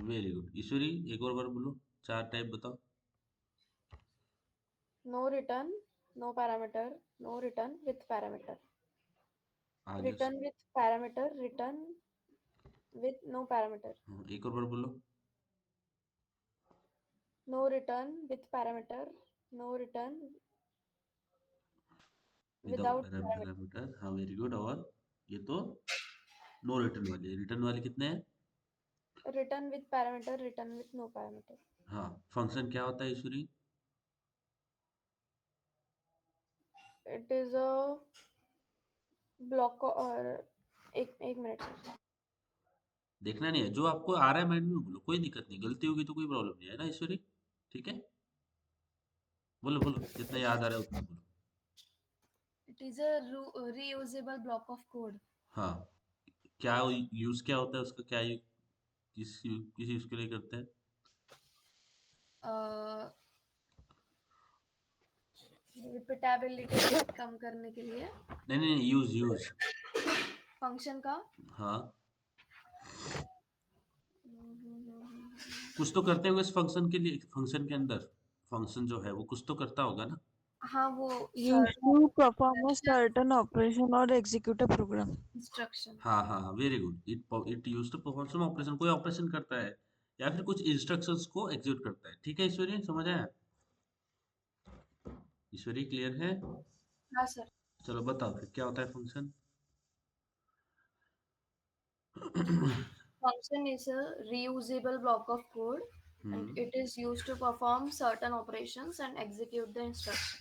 Very good. ईश्वरी, एक और बार बोलो, चार टाइप बताओ। No return, no parameter, no return with parameter. आगे Return with parameter, return with no parameter. हाँ, एक और बार बोलो। No return with parameter, no return without without parameter. Parameter, हाँ वेरी गुड। और ये तो नो रिटर्न वाली, रिटर्न वाले कितने हैं? Return with parameter, return with no parameter. हाँ, फंक्शन क्या होता है ईश्वरी? It is a block और एक मिनट सर। देखना नहीं है, जो आपको आ रहा है माइंड में बोलो, कोई दिक्कत नहीं, गलती होगी तो कोई प्रॉब्लम नहीं है ना ईश्वरी। ठीक है, बोलो बोलो, जितना याद आ रहा है उतना बोलो। It is a reusable block of code. हाँ, क्या यूज क्या होता है उसका, क्या किस यूज के लिए करते हैं? रिपीटेबिलिटी कम करने के लिए नहीं नहीं नहीं, यूज यूज। फंक्शन का। हाँ, कुछ तो करते होंगे इस फंक्शन के लिए, फंक्शन के अंदर फंक्शन जो है वो कुछ तो करता होगा ना। हाँ वो Used to perform a operation certain operation or execute a program. Instruction. हाँ हाँ हाँ, very good. It use to perform some operation, कोई ऑपरेशन करता है या फिर कुछ इंस्ट्रक्शंस को एग्जीक्यूट करता है। ठीक है ईश्वरी, समझ आया? ईश्वरी, क्लियर है? हाँ सर। चलो बताओ फिर क्या होता है function. Function is a reusable block of code and hmm, it is used to perform certain operations and execute the instruction.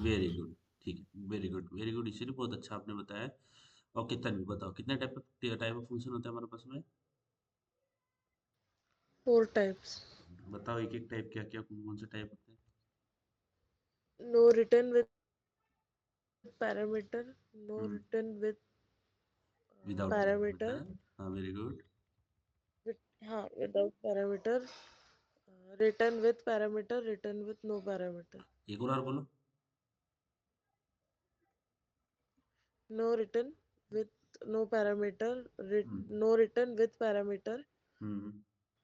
Very good. ठीक है, वेरी गुड वेरी गुड ईश्वरी, बहुत अच्छा आपने बताया। ओके तन्वी, बताओ कितने टाइप ऑफ फंक्शन होता है हमारे पास में? Four types. बताओ एक एक टाइप, क्या क्या कौन कौन से टाइप होते हैं? No return with parameter. No hmm, return with without parameter. Parameter, हाँ very good. Without parameter. Return with parameter. Return with no parameter. एक और बोलो। No return with no parameter. Hmm No return with parameter. Hmm,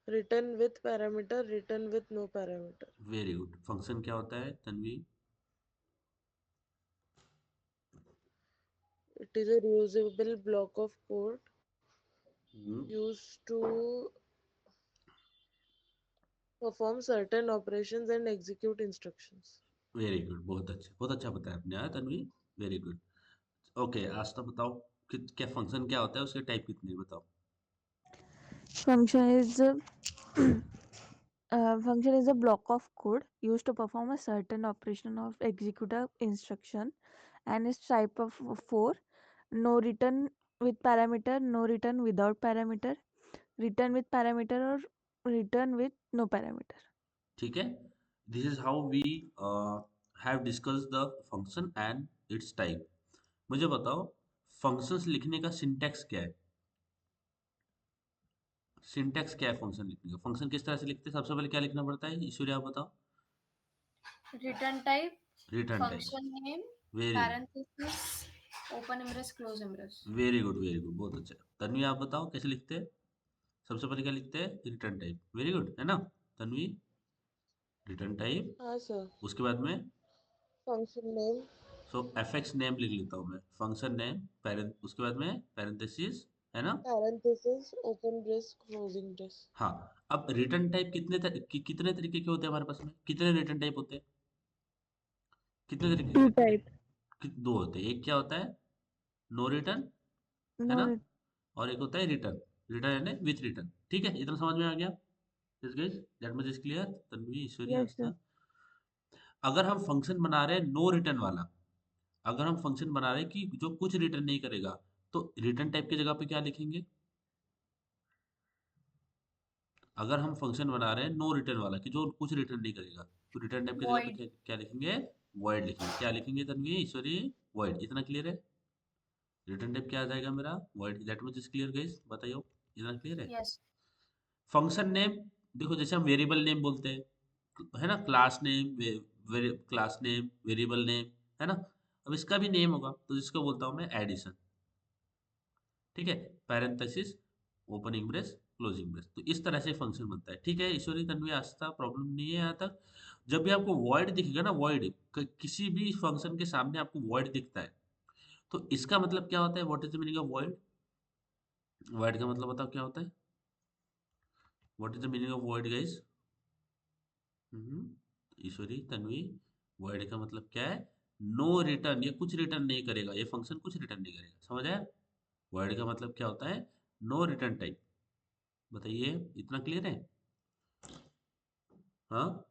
Return with parameter. Return with no parameter. Very good. Function क्या होता है Tanvi? It is a reusable block of code hmm, used to perform certain operations and execute instructions. Very good, बहुत अच्छा बताया आपने यार Tanvi, very good. Okay, आज तो बताओ कि क्या फंक्शन क्या होता है, उसके टाइप कितने हैं, बताओ। Function is function is a block of code used to perform a certain operation of execute a instruction and is type of four. No return with parameter, no return without parameter, return with parameter or return with no parameter. ठीक है, this is how we have discuss the function and its type. मुझे बताओ, functions लिखने का syntax क्या है? Syntax क्या है फंक्शन लिखने का? फंक्शन किस तरह से लिखते हैं? सबसे पहले क्या लिखना पड़ता है ईश्वरी, आप बताओ। Return type, return type, function name, very good parenthesis, open embrace, close embrace. Very good very good, बहुत अच्छा। तन्वी, आप बताओ कैसे लिखते हैं? सबसे पहले क्या लिखते हैं? रिटर्न टाइप, वेरी गुड, है ना तन्वी? रिटर्न टाइप, हाँ सर. उसके बाद में Function name, सो एफ एक्स नेम लिख लेता हूँ मैं, फंक्शन नेम, पैरेंट, उसके बाद में पैरेंथेसिस, है ना? parenthesis, open brace, closing brace. हाँ, अब रिटर्न टाइप कितने तरीके के होते हैं हमारे पास में? कितने रिटर्न टाइप होते हैं? कितने तरीके Two के? type. दो होते हैं। एक क्या होता है? नो रिटर्न, है No ना? ret- और एक होता है रिटर्न, रिटर्न यानी विथ रिटर्न। ठीक है, इतना समझ में आ गया? Yes guys, that much is clear. Tanvi, Ishwari, yes sir. आस्था, अगर हम फंक्शन बना रहे हैं नो रिटर्न वाला, अगर हम फंक्शन बना रहे हैं कि जो कुछ रिटर्न नहीं करेगा, तो रिटर्न टाइप की जगह पे क्या लिखेंगे? अगर हम फंक्शन बना रहे हैं नो रिटर्न वाला कि जो कुछ रिटर्न नहीं करेगा, तो रिटर्न टाइप की जगह पे Void. क्या लिखेंगे? वॉइड लिखेंगे। क्या लिखेंगे तन्वी, ईश्वरी? वॉइड। इतना क्लियर है? रिटर्न टाइप क्या आ जाएगा मेरा? Void. That much is clear guys, बताइए, इतना क्लियर है? Yes. फंक्शन नेम, देखो जैसे हम वेरिएबल नेम बोलते हैं, है ना, class name, class name, variable name, है ना? अब इसका भी नेम होगा, तो इसको बोलता हूं मैं एडिशन। ठीक है, parenthesis, opening brace, closing brace. तो इस तरह से फंक्शन बनता है। ठीक है ईश्वरी, तन्वी, आस्था, प्रॉब्लम नहीं है यहाँ तक? जब भी आपको वॉइड दिखेगा ना, वॉइड, किसी भी फंक्शन के सामने आपको वॉइड दिखता है, तो इसका मतलब क्या होता है? What is the meaning of void? Void का मतलब बताओ क्या होता है? What is the meaning of void guys? Ishwari, Tanvi, void का मतलब क्या है? नो रिटर्न, ये कुछ रिटर्न नहीं करेगा, ये फंक्शन कुछ रिटर्न नहीं करेगा। समझ आया? वॉइड का मतलब क्या होता है? No return type. बताइए, इतना क्लियर है? हाँ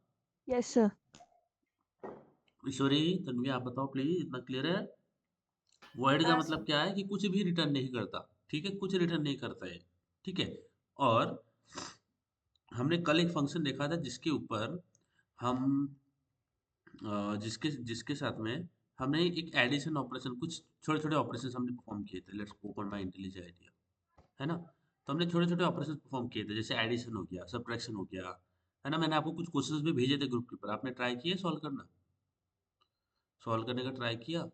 Yes, sir. ईश्वरी, तन्वी, आप बताओ प्लीज, इतना क्लियर है? वॉइड का हाँ मतलब सर। क्या है? कि कुछ भी रिटर्न नहीं करता। ठीक है, कुछ रिटर्न नहीं करता है। ठीक है। और हमने कल एक फंक्शन देखा था जिसके ऊपर हम जिसके जिसके साथ में हमने एक एडिशन ऑपरेशन, कुछ छोटे छोटे ऑपरेशन हमने परफॉर्म किए थे। Let's open my intelligent idea, है ना? तो हमने छोटे छोटे ऑपरेशन परफॉर्म किए थे, जैसे एडिशन हो गया, सब्ट्रैक्शन हो गया, है ना? मैंने आपको कुछ क्वेश्चंस भी भेजे थे ग्रुप के ऊपर, आपने ट्राई किए सॉल्व करना? सॉल्व करने का ट्राई किया?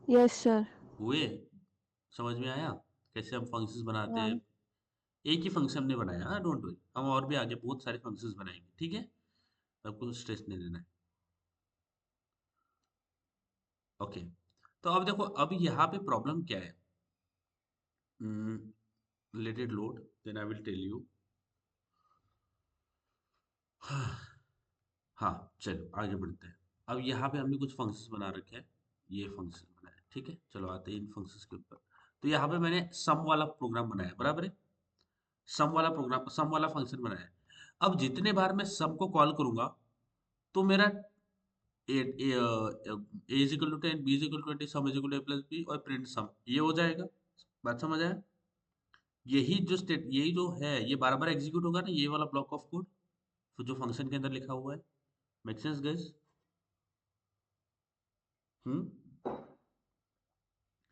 Yes, sir. हुए? समझ में आया कैसे हम फंक्शंस बनाते हैं? Um, एक ही फंक्शन हमने बनाया, हाँ, डोंट वरी, हम और भी आगे बहुत सारे फंक्शंस बनाएंगे। ठीक है, आपको स्ट्रेस नहीं लेना है। ओके, तो अब देखो, अब यहाँ पे प्रॉब्लम क्या है? Let it load, then I will tell you. हाँ, चलो आगे बढ़ते हैं। अब यहाँ पे हमने कुछ फंक्शंस बना रखे हैं, ये फंक्शन बनाया। ठीक है, चलो आते हैं इन फंक्शंस के ऊपर। तो यहाँ पे मैंने सम वाला प्रोग्राम बनाया, बराबर है? सम वाला प्रोग्राम, सम वाला फंक्शन बनाया है। अब जितने बार मैं सम को कॉल करूंगा, तो मेरा a is equal to 10, b is equal to 20, sum is equal to A plus b, और प्रिंट सम, ये हो जाएगा। बात समझ आया? यही जो है, ये बार बार एग्जीक्यूट होगा ना, ये वाला ब्लॉक ऑफ कोड, तो जो फंक्शन के अंदर लिखा हुआ है। Make sense guys? Hmm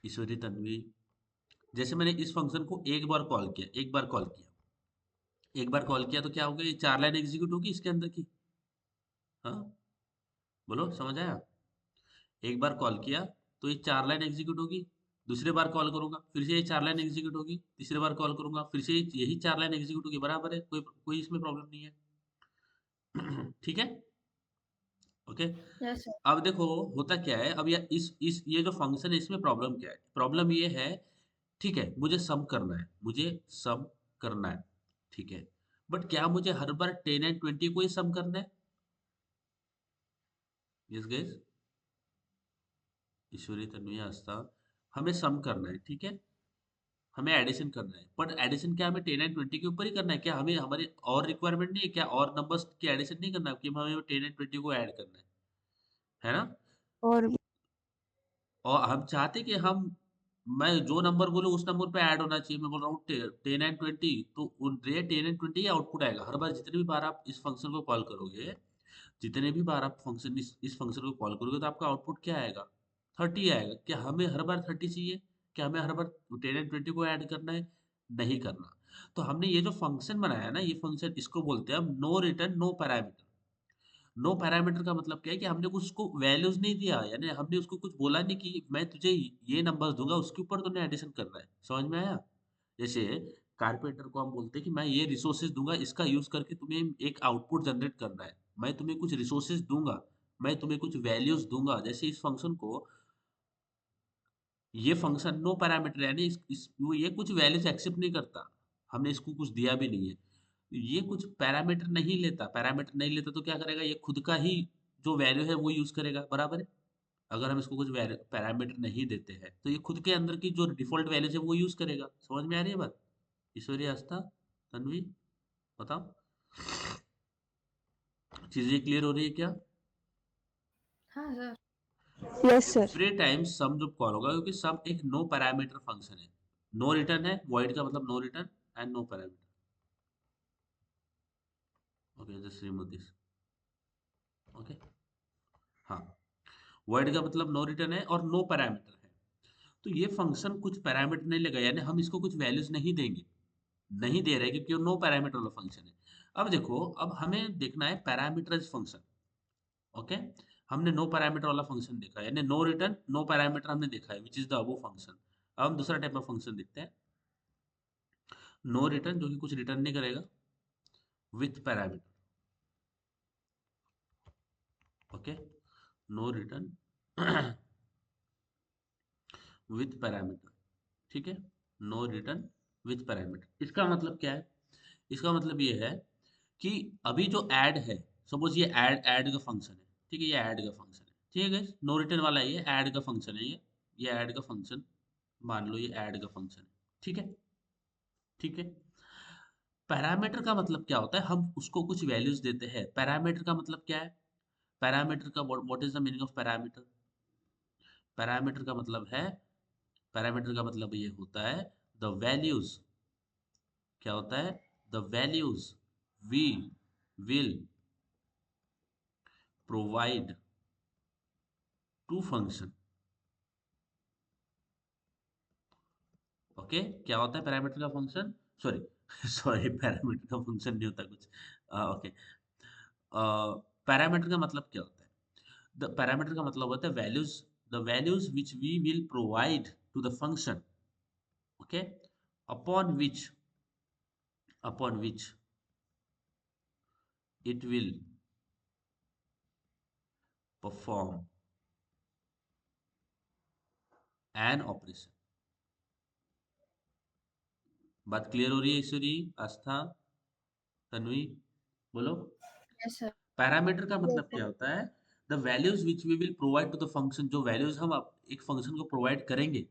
Ishwari, Tanvi, जैसे मैंने इस फंक्शन को एक बार कॉल किया, एक बार कॉल किया, एक बार कॉल किया, तो क्या हो गया? ये 4 लाइन एग्जीक्यूट होगी इसके अंदर की। हाँ, बोलो, समझ आया? एक बार कॉल किया तो ये 4 लाइन एग्जीक्यूट होगी। दूसरी बार कॉल करूंगा, फिर से ये 4 लाइन एग्जीक्यूट होगी। तीसरी बार कॉल करूंगा, फिर से यही 4 लाइन एग्जीक्यूट होगी। बराबर है, कोई कोई इसमें प्रॉब्लम नहीं है। ठीक है, ओके। Yes sir. अब देखो, होता क्या है, अब इस ये जो फंक्शन है, इसमें प्रॉब्लम क्या है? प्रॉब्लम ये है, ठीक है, मुझे सम करना है, मुझे सम करना है, ठीक है, बट क्या मुझे हर बार 10 एंड 20 को ही सम करना है? यस गाइस, ईश्वरी, तन्वी, आस्था, हमें सम करना है, ठीक है, हमें एडिशन करना है, बट एडिशन क्या हमें 10 एंड 20 के ऊपर ही करना है क्या? हमें हमारी और रिक्वायरमेंट नहीं है क्या? और नंबर्स की एडिशन नहीं करना कि हमें 10 एंड 20 को ऐड करना है ना? और और हम चाहते कि हम, मैं जो नंबर बोलूँ उस नंबर पे ऐड होना चाहिए। मैं बोल रहा हूँ 10 एंड 20, तो ये 10 एंड 20 ही आउटपुट आएगा हर बार। जितने भी बार आप इस फंक्शन को कॉल करोगे, जितने भी बार आप फंक्शन इस फंक्शन को कॉल करोगे, तो आपका आउटपुट क्या आएगा? 30 आएगा। क्या हमें हर बार 30 चाहिए? क्या हमें हर बार 10 एंड 20 को ऐड करना है? नहीं करना। तो हमने ये जो फंक्शन बनाया ना, ये फंक्शन, इसको बोलते हैं हम no return no parameter. No parameter का मतलब क्या है? कि हमने उसको वैल्यूज नहीं दिया, यानी हमने उसको कुछ बोला नहीं कि मैं तुझे ये नंबर्स दूंगा, उसके ऊपर तूने एडिशन करना है। समझ में आया? जैसे कारपेंटर को हम बोलते हैं कि मैं ये रिसोर्सेज दूंगा, इसका यूज करके तुम्हें एक आउटपुट जनरेट करना है। मैं तुम्हें कुछ रिसोर्सेज दूंगा, मैं तुम्हें कुछ वैल्यूज दूंगा। जैसे इस फंक्शन को, ये फंक्शन नो पैरामीटर, यानी वो ये कुछ वैल्यूज एक्सेप्ट नहीं करता। हमने इसको कुछ दिया भी नहीं है, ये कुछ पैरामीटर नहीं लेता। पैरामीटर नहीं लेता तो क्या करेगा? ये खुद का ही जो वैल्यू है वो यूज करेगा, बराबर है? अगर हम इसको कुछ पैरामीटर नहीं देते हैं, तो ये खुद के अंदर की जो डिफॉल्ट वैल्यूज है वो यूज करेगा। समझ में आ रही है बात? ईश्वरी, आस्था, तन्वी, बताओ, चीजें क्लियर हो रही है क्या? हाँ sir. yes, sir. Every time sum जब कॉल होगा, क्योंकि सम एक नो पैरामीटर फंक्शन है, नो रिटर्न है, वॉइड का मतलब no return and no parameter. Okay, just remove this. Okay, हाँ, वॉइड का मतलब नो रिटर्न है और नो पैरामीटर है। तो ये फंक्शन कुछ पैरामीटर नहीं लेगा, यानी हम इसको कुछ वैल्यूज नहीं देंगे, नहीं दे रहे, क्योंकि वो नो पैरामीटर वाला फंक्शन है। अब देखो, अब हमें देखना है पैरामीटराइज फंक्शन। ओके, हमने नो पैरामीटर वाला फंक्शन देखा, यानी नो रिटर्न नो पैरामीटर हमने देखा है, which is the above function. अब हम दूसरा टाइप ऑफ फंक्शन देखते हैं। नो रिटर्न जो कि कुछ रिटर्न नहीं करेगा, with parameter, okay, no return with parameter, ठीक है, नो रिटर्न विथ पैरामीटर। इसका मतलब क्या है? इसका मतलब ये है कि अभी जो ऐड है, सपोज ये ऐड ऐड का फंक्शन है, ठीक है, ये ऐड का फंक्शन है, ठीक है, नो रिटर्न वाला ये ऐड का फंक्शन है, ये ऐड का फंक्शन, मान लो ये ऐड का फंक्शन है, ठीक है, ठीक है। पैरामीटर का मतलब क्या होता है? हम उसको कुछ वैल्यूज देते हैं। पैरामीटर का मतलब क्या है? पैरामीटर का what is the meaning of parameter? Parameter का मतलब है, पैरामीटर का मतलब ये होता है द वैल्यूज, क्या होता है? The values we will provide to function, okay. क्या होता है पैरामीटर का फंक्शन? सॉरी सॉरी, पैरामीटर का फंक्शन नहीं होता कुछ, ओके। पैरामीटर का मतलब क्या होता है? द पैरामीटर का मतलब होता है values, the values which we will provide to the function, okay, upon which upon which it will perform an operation। बात क्लियर हो रही है ईश्वरी, आस्था, तन्वी, बोलो। Yes, sir. पैरामीटर का Yes, मतलब sir. क्या होता है? The values which we will provide to the function, जो वैल्यूज हम एक फंक्शन को प्रोवाइड करेंगे,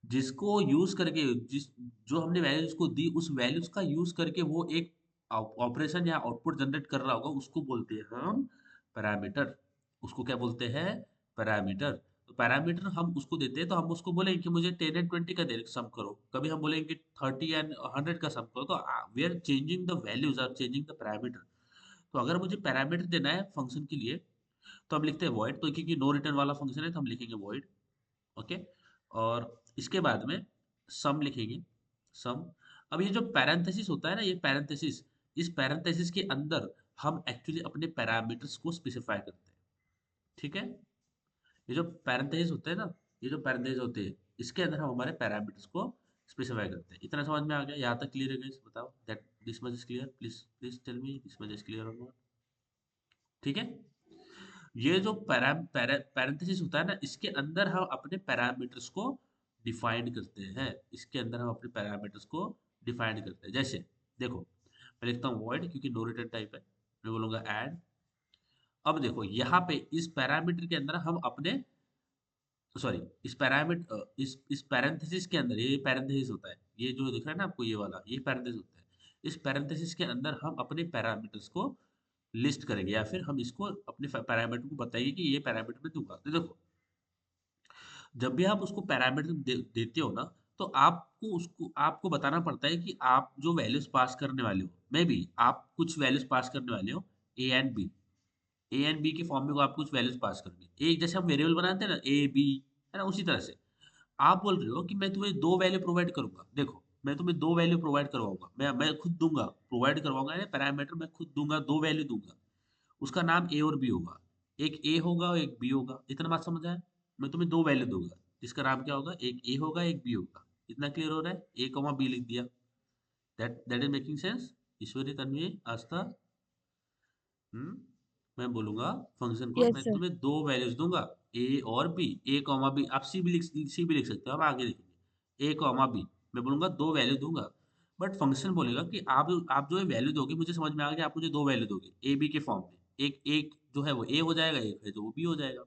जिसको यूज करके, जिस जो हमने वैल्यूज को दी, उस वैल्यूज का यूज करके वो एक ऑपरेशन या आउटपुट जनरेट कर रहा होगा, उसको बोलते हैं हम पैरामीटर। उसको क्या बोलते हैं? पैरामीटर। तो पैरामीटर हम उसको देते हैं, तो हम उसको बोलेंगे कि मुझे 10 एंड 20 का दे सम करो, कभी हम बोलेंगे 30 एंड 100 का सम करो, तो we are changing the values, are changing the parameter. तो अगर मुझे पैरामीटर देना है फंक्शन के लिए, तो हम लिखते हैं वॉइड, तो क्योंकि नो रिटर्न वाला फंक्शन है तो हम लिखेंगे वॉइड, ओके। और इसके बाद में सम लिखेंगे, सम। अब ये जो पैरेंथेसिस होता है ना, ये पैरेंथेसिस, इस पैरेंथेसिस के अंदर हम एक्चुअली अपने पैरामीटर्स को स्पेसिफाई करते हैं, ठीक है। ये जो पैरेंथेसिस होते हैं ना, ये जो पैरेंथेसिस होते हैं, इसके अंदर हम हमारे पैरामीटर्स को स्पेसिफाई करते हैं। इतना समझ में आ गया? यहाँ तक क्लियर है गाइस? बताओ that this much is clear, please please tell me this much is clear और नॉट, ठीक है। ये जो पैरेंथेसिस होता है ना, इसके अंदर हम अपने पैरामीटर्स को डिफाइन करते हैं, इसके अंदर हम अपने पैरामीटर्स को डिफाइन करते हैं। जैसे देखो, मैं लिखता हूँ वॉइड, क्योंकि नो रिटर्न टाइप है, मैं बोलूंगा ऐड। अब देखो यहाँ पे इस पैरामीटर के अंदर हम अपने, सॉरी, इस पैरामीटर, इस पैरेंथेसिस के अंदर, ये पैरेंथेसिस होता है, ये जो दिख रहा है ना आपको, ये वाला ये पैरेंथेसिस होता है। इस पैरेंथेसिस के अंदर हम अपने पैरामीटर्स को लिस्ट करेंगे, या फिर हम इसको अपने पैरामीटर को बताइए कि ये पैरामीटर मैं दूंगा। तो देखो, जब भी आप उसको पैरामीटर देते हो ना, तो आपको उसको आपको बताना पड़ता है कि आप जो वैल्यूज पास करने वाले हो, मे बी आप कुछ वैल्यूज पास करने वाले हो, A and B, A and B के फॉर्म में आप कुछ वैल्यूज पास करनी है, एक जैसे हम वेरिएबल बनाते हैं ना, ए बी, है ना, उसी तरह से आप बोल रहे हो कि मैं तुम्हें दो वैल्यू प्रोवाइड करूंगा। देखो, मैं तुम्हें दो वैल्यू प्रोवाइड करवाऊंगा, मैं खुद दूंगा, प्रोवाइड करवाऊंगा, यानी पैरामीटर मैं खुद दूंगा, दो वैल्यू दूंगा, उसका नाम ए और बी होगा, एक ए होगा और एक बी होगा। इतना बात समझ आया? मैं तुम्हें दो वैल्यू दूंगा, जिसका नाम क्या होगा? एक ए होगा, एक बी होगा। इतना क्लियर हो रहा है? ए कॉमा बी लिख दिया। That is making sense? Ishwari, Tanvi, Aastha, hmm. मैं बोलूंगा फंक्शन को, Yes, मैं sir. तुम्हें दो वैल्यूज दूंगा, ए और बी, ए कॉमा बी, आप सी भी लिख सकते हो, हम आगे लिखेंगे ए कॉमा बी। मैं बोलूंगा दो वैल्यू दूंगा, बट फंक्शन बोलेगा कि आप जो वैल्यू दोगे, मुझे समझ में आ गया, आप मुझे दो वैल्यू दोगे ए बी के फॉर्म में, एक एक जो है वो ए हो जाएगा, एक है जो वो बी हो जाएगा।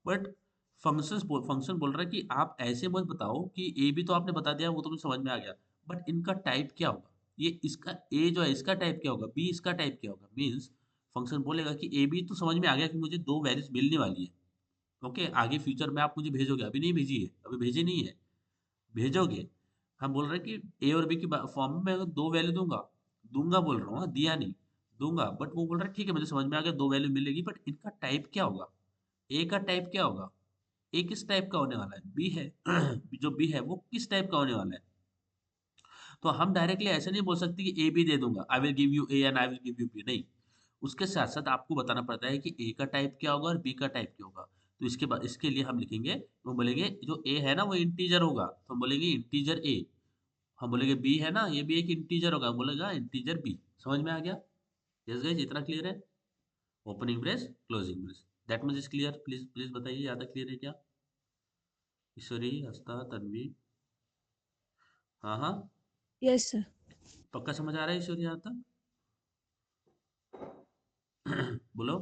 बट फंक्शन बोल रहा है कि आप ऐसे मत बताओ कि ए बी तो आपने बता दिया, वो तो मुझे समझ में आ गया, बट इनका टाइप क्या होगा? ये इसका ए जो है इसका टाइप क्या होगा, बी इसका टाइप क्या होगा? मीन्स फंक्शन बोलेगा कि ए बी तो समझ में आ गया कि मुझे दो वैल्यूज मिलने वाली है, ओके, आगे फ्यूचर में आप मुझे भेजोगे, अभी नहीं भेजी है, अभी भेजे नहीं है, भेजोगे। हम बोल रहे हैं कि ए और बी की फॉर्म में मैं अगर दो वैल्यू दूंगा, दूंगा बोल रहा हूँ, हाँ, दिया नहीं, दूंगा, बट वो बोल रहा है ठीक है मुझे समझ में आ गया दो वैल्यू मिलेगी, बट इनका टाइप क्या होगा? ए का टाइप क्या होगा? ए किस टाइप का होने वाला है? बी है जो बी है वो किस टाइप का होने वाला है? तो हम डायरेक्टली ऐसे नहीं बोल सकते कि ए बी दे दूंगा, I will give you A and I will give you B, नहीं। उसके साथ साथ आपको बताना पड़ता है कि ए का टाइप क्या होगा और बी का टाइप क्या होगा। तो इसके बाद इसके लिए हम लिखेंगे, हम बोलेंगे जो ए है ना वो इंटीजर होगा, तो हम बोलेंगे इंटीजर ए, हम बोलेंगे बी है ना, ये भी एक इंटीजर होगा, बोलेगा इंटीजर बी। समझ में आ गया? यस गाइस, इतना क्लियर है? Opening brace closing brace, that much is clear. Please please बताइए, ज़्यादा क्लियर है क्या? ईश्वरी, हस्ता, तन्वी। हाँ हाँ, यस सर। पक्का समझ आ रहा है ईश्वरी यहाँ तक? बोलो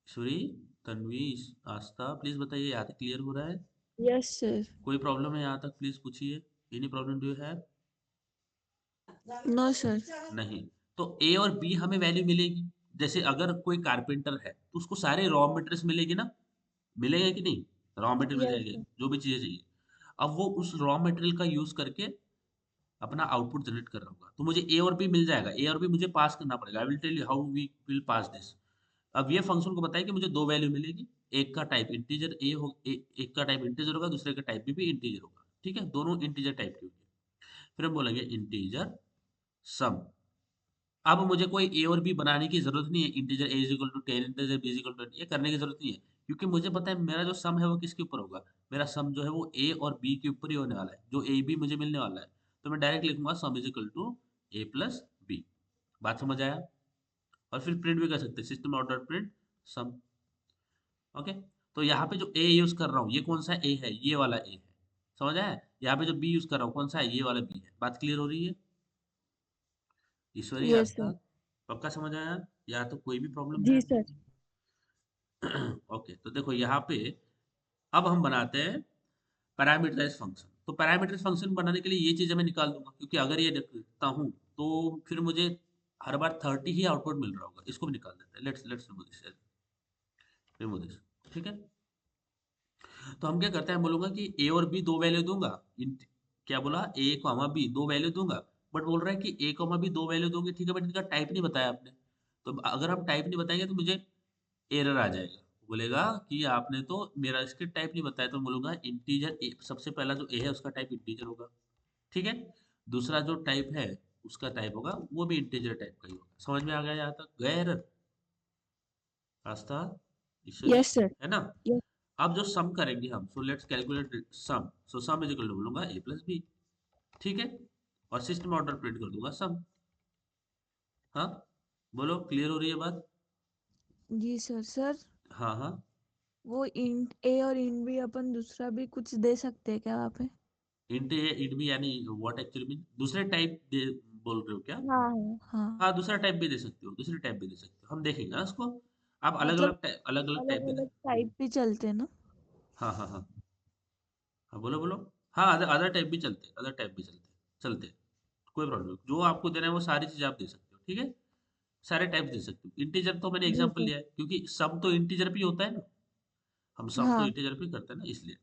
ईश्वरी, तन्वी, आस्था, प्लीज बताइए यहाँ तक क्लियर हो रहा है? Yes sir. कोई प्रॉब्लम है यहाँ तक? प्लीज पूछिए, any problem do you have? No sir. नहीं। तो ए और बी हमें वैल्यू मिलेगी। जैसे अगर कोई कारपेंटर है तो उसको सारे रॉ मटेरियल्स मिलेगी ना, मिलेगा कि नहीं? रॉ मटेरियल मिल यस जाएंगे, सर। जो भी चीजें चाहिए। अब वो उस रॉ मटेरियल का यूज करके अपना आउटपुट जनरेट कर रहा होगा, तो मुझे ए और बी मिल जाएगा। ए और बी मुझे पास करना पड़ेगा। I will tell you how we will pass this. अब ये फंक्शन को बताइए कि मुझे दो वैल्यू मिलेगी। एक का टाइप इंटीजर एक का टाइप इंटीजर होगा, दूसरे का टाइप भी इंटीजर होगा। ठीक है, दोनों इंटीजर टाइप के होंगे। फिर हम बोलेंगे इंटीजर सम। अब मुझे कोई ए और बी बनाने की जरूरत नहीं है। Integer A is equal to 10, integer B is equal to 20, ये करने की जरूरत नहीं है, क्योंकि मुझे पता है मेरा जो सम है वो किसके ऊपर होगा। मेरा सम जो है वो ए और बी के ऊपर ही होने वाला है, जो ए बी मुझे मिलने वाला है। तो मैं डायरेक्ट लिखूंगा sum is equal to A plus B. बात समझ आया? और फिर प्रिंट भी कर सकते हैं, सिस्टम आउट डॉट प्रिंट सम। ओके। तो यहाँ पे जो ए यूज कर रहा हूँ, ये कौन सा ए है? ये वाला ए है। समझ आया? यहाँ पे जो बी यूज कर रहा हूँ, कौन सा है? ये वाला बी है। बात क्लियर हो रही है? ईश्वरी, यस आस्था, सर। पक्का समझ आया? या तो कोई भी प्रॉब्लम है जी अभी सर। भी? ओके, तो देखो यहाँ पे अब हम बनाते हैं पैरामीटराइज फंक्शन। तो पैरामीटराइज फंक्शन बनाने के लिए ये चीज़ें मैं निकाल दूंगा, क्योंकि अगर ये लिखता हूँ तो फिर मुझे हर बार 30 ही आउटपुट मिल रहा होगा। इसको भी निकाल देते हैं। Let's let's remove this, remove this. ठीक है। तो हम क्या करते हैं, बोलूंगा कि ए और बी दो वैल्यू दूंगा। क्या बोला? ए कॉमा बी दो वैल्यू दूंगा। बट बोल रहा है कि ए कॉमा बी दो वैल्यू दोगे, ठीक है, बट इनका टाइप नहीं बताया आपने। तो अगर हम टाइप नहीं बताएंगे तो मुझे एरर आ जाएगा। बोलेगा कि आपने तो मेरा इसके टाइप नहीं बताया। तो मैं बोलूंगा इंटीजर ए, सबसे पहला जो ए है उसका टाइप इंटीजर होगा। ठीक है। दूसरा जो टाइप है उसका टाइप होगा वो भी इंटीजर टाइप का ही होगा। समझ में आ गया यहाँ तक? गया error? Aastha, Ishwari, yes sir. है ना? यस। अब जो सम करेंगे हम, so let's calculate sum. So sum is equal to बोलूंगा ए प्लस बी। ठीक है। और सिस्टम ऑर्डर प्रिंट कर दूंगा सम। हाँ, बोलो, क्लियर हो रही है बात? जी सर। सर, हाँ हाँ। वो इंट ए और इंट भी अपन दूसरा भी कुछ दे सकते हैं क्या वहाँ पे? इंट ए इंट बी यानी व्हाट एक्चुअली मीन? दूसरे टाइप दे बोल रहे हो क्या? हाँ हाँ हाँ। हाँ, दूसरा टाइप भी दे सकते हो, दूसरे टाइप भी दे सकते हो, हम देखेंगे ना उसको। आप अलग मतलब अलग टाइप, अलग अलग टाइप अलग भी दे। अलग टाइप भी चलते हैं ना? हाँ हाँ हाँ हाँ, बोलो बोलो। हाँ, अदर अदर टाइप भी चलते, अदर टाइप भी चलते, चलते। कोई प्रॉब्लम नहीं, जो आपको देना है वो सारी चीजें आप दे सकते हो। ठीक है, सारे टाइप दे सकते हो। इंटीजर तो मैंने जी एग्जांपल सर। लिया है, क्योंकि सम तो इंटीजर भी होता है ना। हम सम तो हाँ। इंटीजर भी करते हैं ना, इसलिए।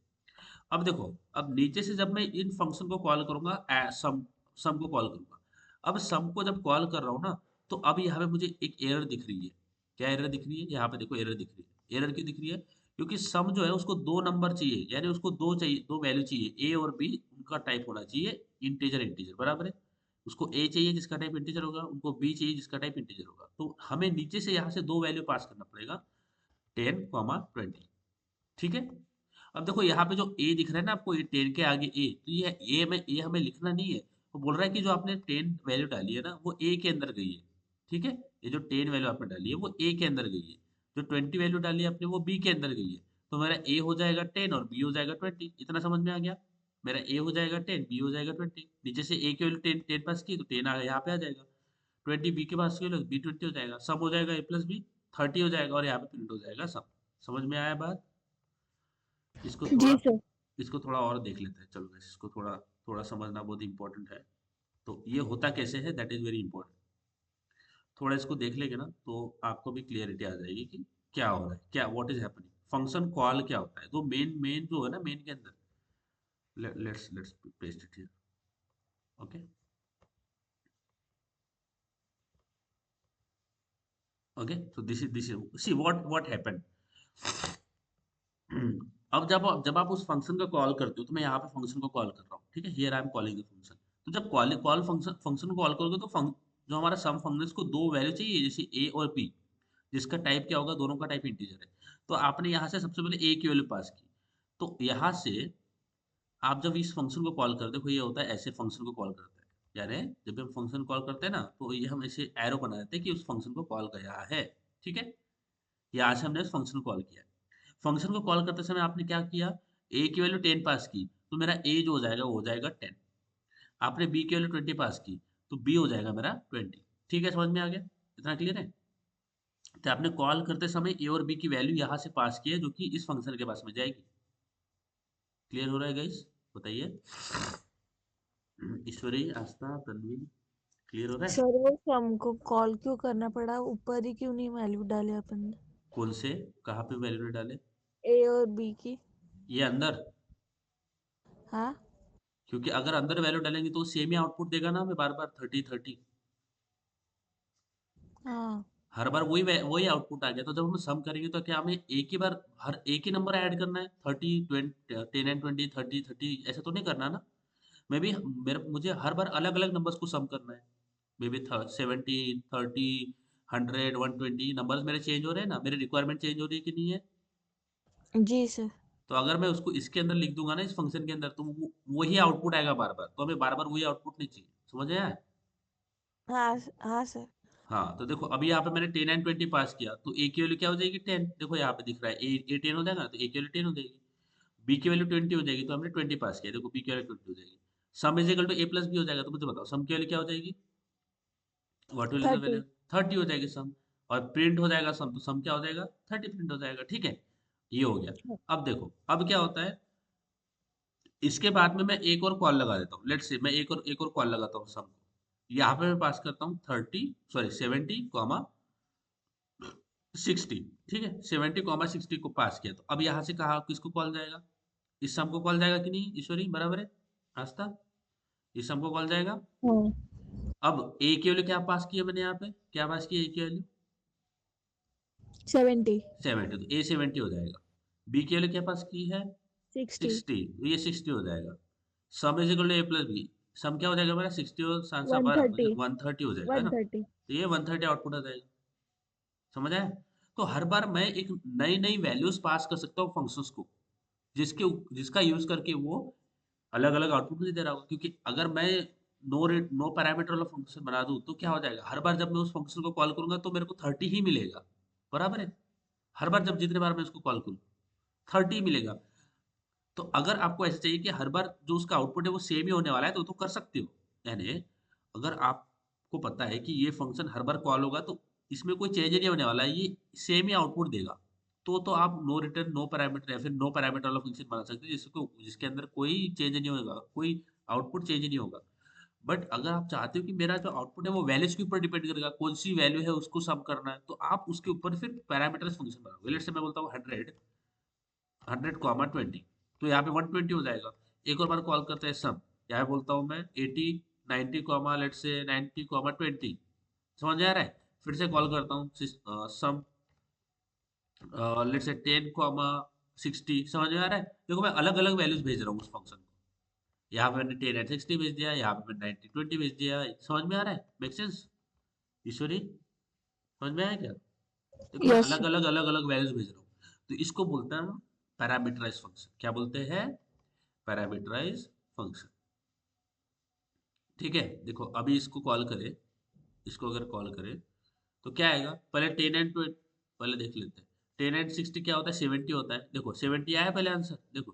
अब देखो, अब नीचे से जब मैं इन फंक्शन को कॉल करूंगा, सम, सम को कॉल करूंगा। अब सम को जब कॉल कर रहा हूँ ना, तो अब यहाँ पे मुझे एक एरर दिख रही है। क्या एरर दिख रही है? यहाँ पे देखो एरर दिख रही है। एरर क्यों दिख रही है? क्योंकि सम जो है उसको दो नंबर चाहिए, यानी उसको दो चाहिए, दो वैल्यू चाहिए। ए और बी उनका टाइप होना चाहिए इंटीजर इंटीजर, बराबर है। उसको ए चाहिए जिसका टाइप इंटीजर होगा, उनको बी चाहिए जिसका टाइप इंटीजर होगा। तो हमें नीचे से यहाँ से दो वैल्यू पास करना पड़ेगा, 10, 20। ठीक है। अब देखो यहाँ पे जो ए दिख रहा है ना आपको, ये 10 के आगे ए, तो ये ए में ए हमें लिखना नहीं है। वो बोल रहा है कि जो आपने 10 वैल्यू डाली है ना वो ए के अंदर गई है। ठीक है। ये जो 10 वैल्यू आपने डाली है वो ए के अंदर गई है। जो 20 वैल्यू डाली है आपने वो बी के अंदर गई है। तो मेरा ए हो जाएगा 10 और बी हो जाएगा 20। इतना समझ में आ गया? मेरा ए हो जाएगा 10, बी हो जाएगा 20। नीचे से ए की वैल्यू 10 10 पास की तो 10 आ यहाँ पे आ जाएगा। 20 बी के पास की वैल्यू बी 20 हो जाएगा। सम हो जाएगा ए प्लस बी, 30 हो जाएगा, और यहाँ पे प्रिंट हो जाएगा सम। समझ में आया बात? इसको थोड़ा, जी सर। इसको थोड़ा और देख लेते हैं। चलो guys, इसको थोड़ा थोड़ा समझना बहुत इंपॉर्टेंट है। तो ये होता कैसे है, दैट इज वेरी इंपॉर्टेंट। थोड़ा इसको देख लेंगे ना तो आपको भी क्लियरिटी आ जाएगी कि क्या हो रहा है, क्या what is happening, function call क्या होता है। तो मेन मेन जो है ना, मेन के अंदर, let's let's paste it here. Okay. Okay, so this is see what happened. अब जब आप उस फंक्शन का कॉल करते हो, तो मैं यहाँ पे फंक्शन को कॉल कर रहा हूँ, ठीक है, here I am calling the function. तो जब कॉल कॉल फंक्शन फंक्शन को कॉल करोगे तो जो हमारा सम फंक्शन, इसको दो वैल्यू चाहिए, जैसे ए और बी, जिसका टाइप क्या होगा, दोनों का टाइप इंटीजर है। तो आपने यहाँ से सबसे पहले ए की वैल्यू पास की। तो यहाँ से आप जब इस फंक्शन को कॉल करते हो ये होता है ऐसे फंक्शन को कॉल करते हैं, यानी जब हम फंक्शन कॉल करते हैं ना तो ये हम ऐसे एरो बना देते हैं कि उस फंक्शन को कॉल गया है। ठीक है, यहाँ से हमने उस फंक्शन को कॉल किया। फंक्शन को कॉल करते समय आपने क्या किया, ए की वैल्यू 10 पास की तो मेरा ए जो हो जाएगा वो हो जाएगा 10। आपने बी की वैल्यू 20 पास की तो बी हो जाएगा मेरा 20। ठीक है, समझ में आ गया, इतना क्लियर है। तो आपने कॉल करते समय ए और बी की वैल्यू यहाँ से पास की है जो कि इस फंक्शन के पास में जाएगी। क्लियर हो रहा है गाइस, बताइए। ईश्वरी, आस्था, तन्वी, क्लियर हो रहा है। सर वो सम को कॉल क्यों करना पड़ा, ऊपर ही क्यों नहीं वैल्यू डाले अपन ने? कौन से, कहाँ पे वैल्यू नहीं डाले? ए और बी की। ये अंदर, हाँ क्योंकि अगर अंदर वैल्यू डालेंगे तो सेम ही आउटपुट देगा ना हमें बार बार 30 30। हाँ हर बार वही वही आउटपुट आ गया, तो जब हम सम करेंगे तो क्या हमें एक ही बार हर एक ही नंबर ऐड करना है, 30 20 10 एंड 20 30 30 ऐसा तो नहीं करना ना। मैं भी मेरा मुझे हर बार अलग अलग नंबर्स को सम करना है। मे बी 70 30 100 120 नंबर्स मेरे चेंज हो रहे हैं ना, मेरी रिक्वायरमेंट चेंज हो रही है कि नहीं है। जी सर। तो अगर मैं उसको इसके अंदर लिख दूंगा ना इस फंक्शन के अंदर तो वही आउटपुट आएगा बार बार, तो हमें बार बार वही आउटपुट नहीं चाहिए, समझ आया। हाँ हाँ सर। हाँ, तो देखो अभी यहाँ पे मैंने 10 एंड 20 पास किया तो ए की वैल्यू क्या हो जाएगी 10। देखो यहाँ पे दिख रहा है ए 10 हो जाएगा तो ए की वैल्यू 10 हो जाएगी। बी की वैल्यू 20 हो जाएगी तो हमने 20 पास किया, देखो बी की वैल्यू 20 हो जाएगी। Sum is equal to A plus B हो जाएगा, तो मुझे बताओ सम की वैल्यू क्या हो जाएगी, what will be the 30। Value, 30 हो जाएगी सम। और प्रिंट हो जाएगा सम, तो सम क्या हो जाएगा 30 प्रिंट हो जाएगा। ठीक है, ये हो गया। अब देखो अब क्या होता है, इसके बाद में मैं एक और कॉल लगा देता हूँ, लेट्स से मैं एक और कॉल लगाता हूँ सम को। यहाँ पे मैं पास करता हूँ 70 ठीक है, 70 60 को पास किया तो अब यहाँ से कहा किसको कॉल जाएगा, इस सम को कॉल जाएगा कि नहीं ईश्वरी, बराबर है आस्था, इस सम को कॉल जाएगा। हाँ अब ए की वैल्यू क्या पास की है मैंने, यहाँ पे क्या पास की है ए की वैल्यू 70। 70, तो ए 70 हो जाएगा। बी की वैल्यू क्या पास की है 60। 60, तो ये 60 हो जाएगा। Sum is equal to A plus b, sum क्या हो जाएगा मेरा 60 और सांसा बारह 130। 130 हो जाएगा है ना, 130। तो ये 130 आउटपुट आ जाएगा। समझ आया। तो हर बार मैं एक नई नई वैल्यूज पास कर सकता हूँ फंक्शंस को, जिसका यूज करके वो अलग अलग आउटपुट मुझे दे रहा होगा। क्योंकि अगर मैं नो पैरामीटर वाला फंक्शन बना दूं तो क्या हो जाएगा, हर बार जब मैं उस फंक्शन को कॉल करूंगा तो मेरे को 30 ही मिलेगा, बराबर है। हर बार जब जितने बार मैं उसको कॉल करूँ 30 मिलेगा। तो अगर आपको ऐसा चाहिए कि हर बार जो उसका आउटपुट है वो सेम ही होने वाला है तो कर सकते हो। यानी अगर आपको पता है कि ये फंक्शन हर बार कॉल होगा तो इसमें कोई चेंज नहीं होने वाला है, ये सेम ही आउटपुट देगा, तो आप नो रिटर्न नो पैरामीटर या फिर नो पैरामीटर वाला फंक्शन बना सकते हैं जिसके अंदर कोई चेंज नहीं होगा, कोई आउटपुट चेंज नहीं होगा। बट अगर आप चाहते हो कि मेरा जो आउटपुट है वो वैल्यूज के ऊपर डिपेंड करेगा, कौन सी वैल्यू है उसको सम करना है, तो आप उसके ऊपर फिर पैरामीटर्स फंक्शन बनाओगे। लेट्स से मैं बोलता हूँ 100 तो यहाँ पे 120 हो जाएगा। एक और बार कॉल करते हैं सम, यहाँ पे बोलता हूँ मैं 80 90 लेट से 90 20। समझ में आ रहा है। फिर से कॉल करता हूँ सम लेट से 10 60। समझ में आ रहा है, देखो मैं अलग अलग वैल्यूज भेज रहा हूँ उस फंक्शन को। यहाँ पे मैंने 10 and 60 भेज दिया, यहाँ पे मैंने 90 20 भेज दिया। समझ में आ रहा है, मेक सेंस ईश्वरी, समझ में आया क्या। देखो मैं यस। अलग अलग वैल्यूज भेज रहा हूँ, तो इसको बोलते हैं पैरामीटराइज फंक्शन। क्या बोलते हैं, पैरामीटराइज फंक्शन। ठीक है, देखो अभी इसको कॉल करें, इसको अगर कॉल करें तो क्या आएगा, पहले 10 and 20 पहले देख लेते हैं। 10 and 60 क्या होता है 70 होता है, देखो 70 आया पहले आंसर। देखो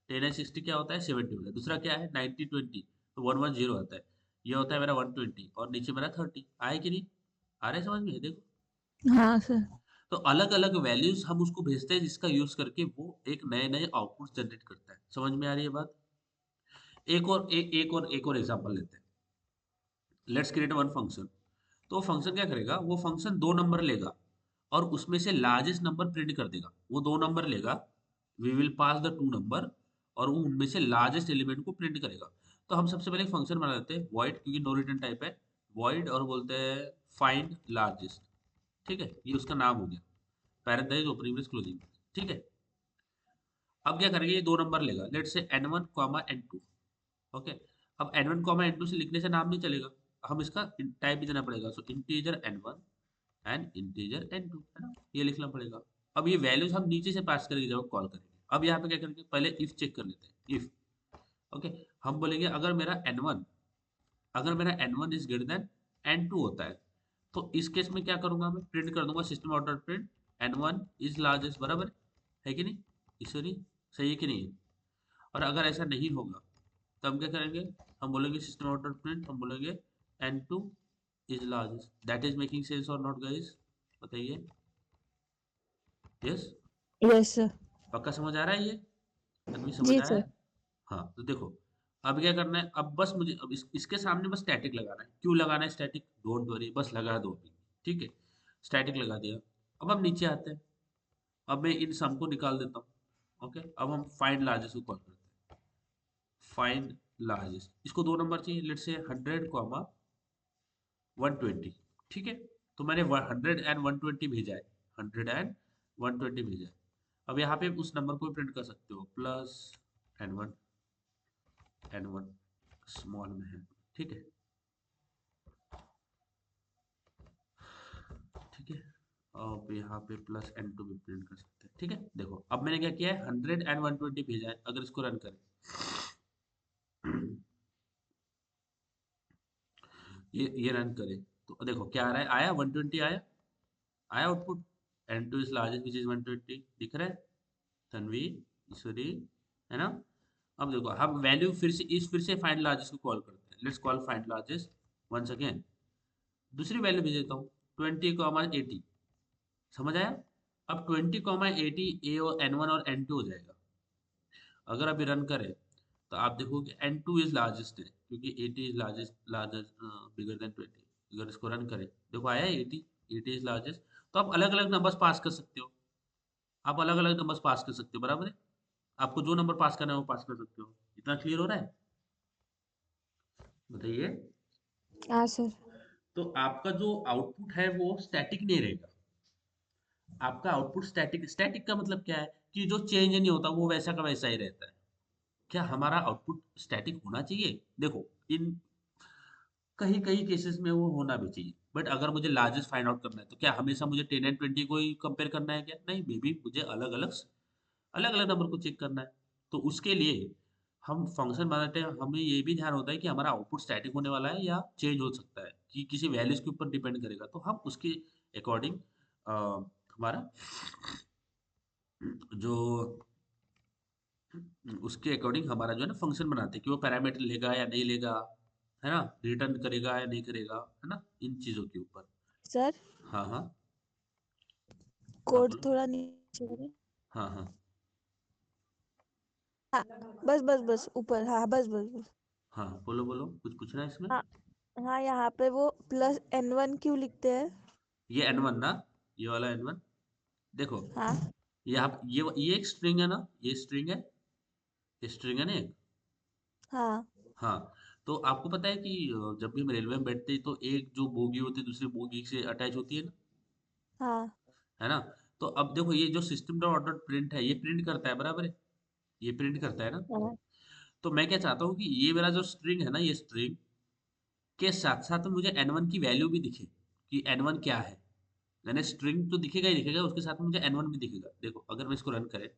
10 and 60 क्या होता है 70 होता है। दूसरा क्या है 90 20, तो 110 आता है। ये होता है मेरा 120 और नीचे मेरा 30 आए कि नहीं, आ रहे समझ में, देखो। हाँ सर। तो अलग अलग वैल्यूज हम उसको भेजते हैं जिसका यूज करके वो एक नए नए आउटपुट जनरेट करता है। समझ में आ रही है बात। एक और एग्जांपल लेते हैं। Let's create one function. तो फंक्शन क्या करेगा, वो फंक्शन दो नंबर लेगा और उसमें से लार्जेस्ट नंबर प्रिंट कर देगा। वो दो नंबर लेगा, we will pass the two number, और वो उनमें से लार्जेस्ट एलिमेंट को प्रिंट करेगा। तो हम सबसे पहले एक फंक्शन बना देते हैं वॉइड, क्योंकि नो रिटर्न टाइप है वॉइड, और बोलते हैं फाइंड लार्जेस्ट। ठीक है, ये उसका नाम हो गया, पैरेंथेसिस ओपनिंग ब्रेस क्लोजिंग। ठीक है, अब क्या करेंगे, ये दो नंबर लेगा, लेट से n1 कॉमा n2। ओके, अब n1 कॉमा n2 से लिखने से नाम नहीं चलेगा, हम इसका टाइप भी देना पड़ेगा। सो integer n1 and integer n2 है ना, ये लिखना पड़ेगा। अब ये वैल्यूज हम नीचे से पास करेंगे जब कॉल करेंगे। अब यहाँ पे क्या करेंगे, पहले इफ चेक कर लेते हैं। इफ ओके, हम बोलेंगे अगर मेरा n1 is greater then n2 होता है, तो इस केस में क्या करूंगा, मैं प्रिंट कर दूंगा system out dot print n1 is largest, बराबर है कि नहीं, ईश्वरी सही है कि नहीं है? और अगर ऐसा नहीं होगा तो हम क्या करेंगे, हम बोलेंगे सिस्टम आउट डॉट प्रिंट, हम बोलेंगे n2 is largest. That is making sense और नॉट गाइस, बताइए। Yes, yes sir. पक्का समझ आ रहा है ये, तन्वी समझ जी आया सर। है? हाँ तो देखो, अब क्या करना है, अब बस मुझे अब इसके सामने बस स्टैटिक लगाना है। क्यों लगाना है स्टैटिक, डोंट वरी, बस लगा दो अभी, ठीक है, स्टैटिक लगा दिया। अब हम नीचे आते हैं, अब मैं इन सम को निकाल देता हूँ। ओके, अब हम फाइंड लार्जेस्ट को कॉल करते हैं। फाइंड लार्जेस्ट, इसको दो नंबर चाहिए, लेट्स से 100, 120, ठीक है। तो मैंने 100 एंड 120 भेजा है, 100 एंड 120 भेजा है। अब यहाँ पे उस नंबर को प्रिंट कर सकते हो, प्लस n1 स्मॉल में है, ठीक है, ठीक है। अब यहाँ पे प्लस n2 भी प्रिंट कर सकते हैं, ठीक है। देखो अब मैंने क्या किया है, 100 एंड 120 भेजा है। अगर इसको रन करें ये रन करें तो देखो क्या आ रहा है, आया 120 आया, आया output, n2 is largest which is 120, दिख रहा है तन्वी, ईश्वरी, है ना? अब देखो हम वैल्यू फिर से फाइंड लार्जेस्ट को कॉल करते हैं। Let's call find largest once again, दूसरी वैल्यू भेज देता हूँ 20, 80, समझ आया? अब 20, 80 ए और n1 और n2 हो जाएगा। अगर अभी रन करें तो आप देखोगे n2 इज लार्जेस्ट है, क्योंकि 80 इज लार्जेस्ट बिगर देन 20। अगर इसको रन करें, देखो आया 80, 80 इज लार्जेस्ट। तो आप अलग अलग नंबर्स पास कर सकते हो, आप अलग अलग नंबर्स पास कर सकते हो, बराबर है। आपको जो नंबर पास करना है वो पास कर सकते हो। इतना क्लियर हो रहा है, बताइए। हाँ सर। तो आपका जो आउटपुट है वो स्टैटिक नहीं रहेगा। आपका आउटपुट स्टैटिक, स्टैटिक का मतलब क्या है कि जो चेंज नहीं होता वो वैसा का वैसा ही रहता है। क्या हमारा आउटपुट स्टैटिक होना चाहिए? देखो, इन कहीं कहीं केसेस में वो होना भी चाहिए, बट अगर मुझे लार्जेस्ट फाइंड आउट करना है तो क्या हमेशा मुझे 10 एंड 20 को ही कंपेयर करना है क्या? नहीं, मे बी मुझे अलग अलग नंबर को चेक करना है। तो उसके लिए हम फंक्शन बनाते हैं, हमें ये भी ध्यान होता है कि हमारा आउटपुट स्टैटिक होने वाला है या चेंज हो सकता है, कि किसी वैल्यूज के ऊपर डिपेंड करेगा। तो हम उसके अकॉर्डिंग हमारा जो उसके अकॉर्डिंग हमारा जो है ना फंक्शन बनाते हैं कि वो पैरामीटर लेगा या नहीं लेगा, है ना, रिटर्न करेगा या नहीं करेगा, है ना, इन चीजों के ऊपर। सर हाँ हाँ, हाँ कोड बोलो। थोड़ा नीचे करें। हाँ हाँ हाँ, बस बस बस ऊपर, हाँ बस बस बस। हाँ, बोलो बोलो, कुछ पूछना है इसमें? हाँ हाँ, यहाँ पे वो +N1 क्यों लिखते हैं? ये n1 ना, ये वाला n1, देखो हाँ यहाँ ये एक स्ट्रिंग है ना, ये स्ट्रिंग है, ये स्ट्रिंग है ना एक। हाँ हाँ, तो आपको पता है कि जब भी हम रेलवे में बैठते हैं तो एक जो बोगी होती है दूसरी बोगी से अटैच होती है ना, हाँ है ना? तो अब देखो ये जो सिस्टम डॉट डॉट प्रिंट है ये प्रिंट करता है, बराबर है, ये प्रिंट करता है ना। हाँ। तो मैं क्या चाहता हूँ कि ये मेरा जो स्ट्रिंग है ना, ये स्ट्रिंग के साथ साथ मुझे n1 की वैल्यू भी दिखे कि n1 क्या है। मैंने स्ट्रिंग तो दिखेगा ही दिखेगा, उसके साथ में मुझे n1 भी दिखेगा। देखो अगर मैं इसको रन करें,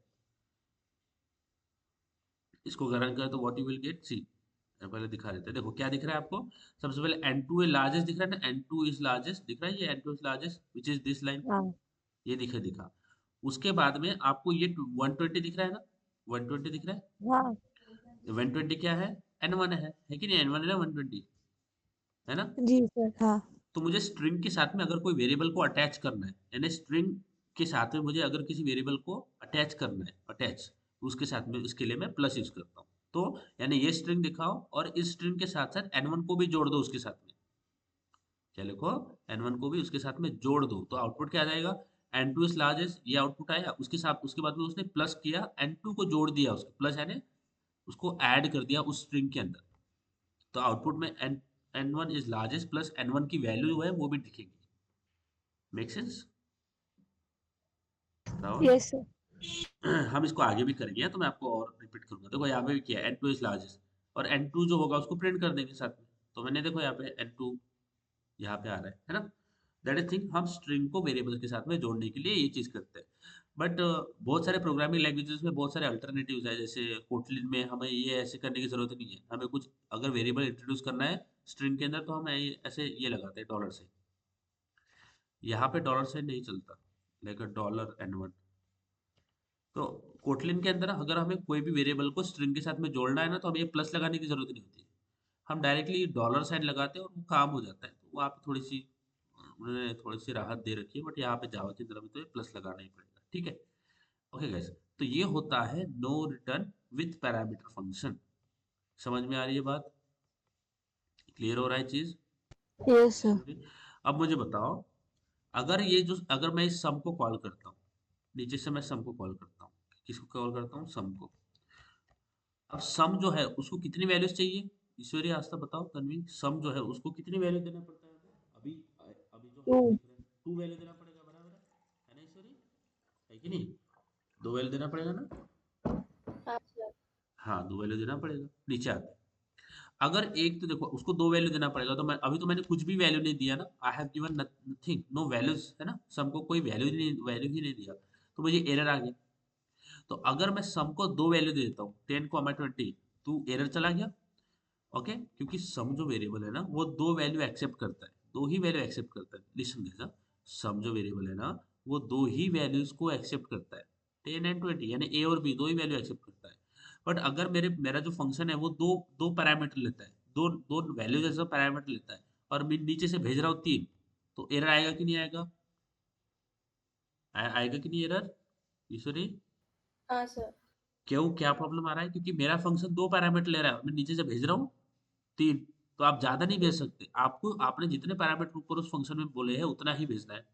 इसको अगर रन करें तो व्हाट यू विल गेट, सी पहले दिखा देते हैं। देखो क्या दिख रहा है आपको, सबसे पहले n2 इज लार्जेस्ट दिख रहा है ना, n2 इज लार्जेस्ट दिख रहा है, ये n2 is largest which is this line, हाँ ये दिखा। उसके बाद में आपको ये 120 दिख रहा है ना, 120 दिख रहा है। हाँ। तो 120 क्या है, n1 है कि नहीं, n1 है ना 120, है ना? जी सर। हाँ तो मुझे स्ट्रिंग के साथ में अगर कोई वेरिएबल को अटैच करना है, यानी स्ट्रिंग के साथ में मुझे अगर किसी वेरिएबल को अटैच करना है, अटैच, उसके साथ में उसके लिए मैं प्लस यूज करता हूँ। तो यानी ये स्ट्रिंग दिखाओ और इस स्ट्रिंग के साथ साथ n1 को भी जोड़ दो उसके साथ में। क्या लिखो, n1 को भी उसके साथ में जोड़ दो, तो आउटपुट क्या आ जाएगा, n2 इज लार्जेस्ट, ये आउटपुट आया। उसके साथ उसके बाद में उसने प्लस किया, n2 को जोड़ दिया, उसके प्लस यानी उसको ऐड कर दिया उस स्ट्रिंग के अंदर। तो आउटपुट में n1 is largest plus n1 की वैल्यू जो है वो भी दिखेगी। मेक सेंस, बताओ। Yes sir. हम इसको आगे भी करेंगे तो मैं आपको और रिपीट करूंगा। देखो यहाँ पे भी किया, n2 इज लार्जेस्ट, और n2 जो होगा उसको प्रिंट कर देंगे साथ में। तो मैंने देखो यहाँ पे n2 यहाँ पे आ रहा है ना। दैट इज थिंग, हम स्ट्रिंग को वेरिएबल के साथ में जोड़ने के लिए ये चीज करते हैं। बट बहुत सारे प्रोग्रामिंग लैंग्वेजेस में बहुत सारे अल्टरनेटिव्स है, जैसे कोटलिन में हमें ये ऐसे करने की जरूरत नहीं है, हमें कुछ अगर वेरिएबल इंट्रोड्यूस करना है स्ट्रिंग के अंदर तो हम ऐसे ये लगाते हैं डॉलर से। यहाँ पे डॉलर से नहीं चलता, लाइक डॉलर एन वन। तो कोटलिन के अंदर अगर हमें कोई भी वेरिएबल को स्ट्रिंग के साथ में जोड़ना है ना, तो हमें ये प्लस लगाने की जरूरत नहीं होती, हम डायरेक्टली डॉलर साइन लगाते हैं और वो काम हो जाता है। तो वहाँ पे थोड़ी सी उन्होंने थोड़ी सी राहत दे रखी है, बट यहाँ पे जावा के अंदर में तो ये प्लस लगाना ही पड़ेगा, ठीक है। ओके गाइस, तो ये होता है no return with parameter function. समझ में आ रही है बात? क्लियर हो रहा है चीज? Yes, sir. ईश्वरी, अब मुझे बताओ, अगर ये जो अगर मैं इस सम को कॉल करता हूँ, नीचे से मैं सम को कॉल करता हूँ, किसको कॉल करता हूँ? सम को। अब सम जो है उसको कितनी वैल्यूज चाहिए? ईश्वरी आस्था बताओ, तन्वी, सम जो है उसको कितनी वैल्यू देना पड़ता है हमें? अभी अभी जो हमें Two. दिख रहा है 2 वैल्यू देना पड़ेगा, बराबर है ना ईश्वरी? है कि नहीं? 2 वैल्यू देना पड़ेगा ना? हाँ सर। हाँ, 2 वैल्यू देना पड़ेगा। नीचे आते हैं। अगर एक तो देखो उसको 2 वैल्यू देना पड़ेगा, तो मैं अभी तो मैंने कुछ भी वैल्यू नहीं दिया ना, I have given nothing, no values, है ना, सम को कोई वैल्यू ही नहीं दिया, तो मुझे एरर आ गया। तो अगर मैं सम को 2 वैल्यू दे देता हूँ 10, 20, तो एरर चला गया। ओके, क्योंकि सम जो वेरिएबल है ना वो 2 वैल्यू एक्सेप्ट करता है, 2 ही वैल्यू एक्सेप्ट करता है। लिसन दिस, सम जो वेरिएबल है ना वो 2 ही वैल्यूज को एक्सेप्ट करता है, 10 and 20, यानी ए और बी 2 ही वैल्यू एक्सेप्ट करता है। बट अगर मेरा जो फंक्शन है वो दो दो पैरामीटर लेता है, दो दो वैल्यू जैसा पैरामीटर लेता है, और मैं नीचे से भेज रहा हूँ 3, तो एरर आएगा कि नहीं आएगा? आएगा कि नहीं एरर ईश्वरी? हाँ सर। क्यों, क्या प्रॉब्लम आ रहा है? क्योंकि मेरा फंक्शन 2 पैरामीटर ले रहा है, मैं नीचे से भेज रहा हूँ 3। तो आप ज्यादा नहीं भेज सकते, आपको आपने जितने पैरामीटर ऊपर उस फंक्शन में बोले हैं उतना ही भेजना है।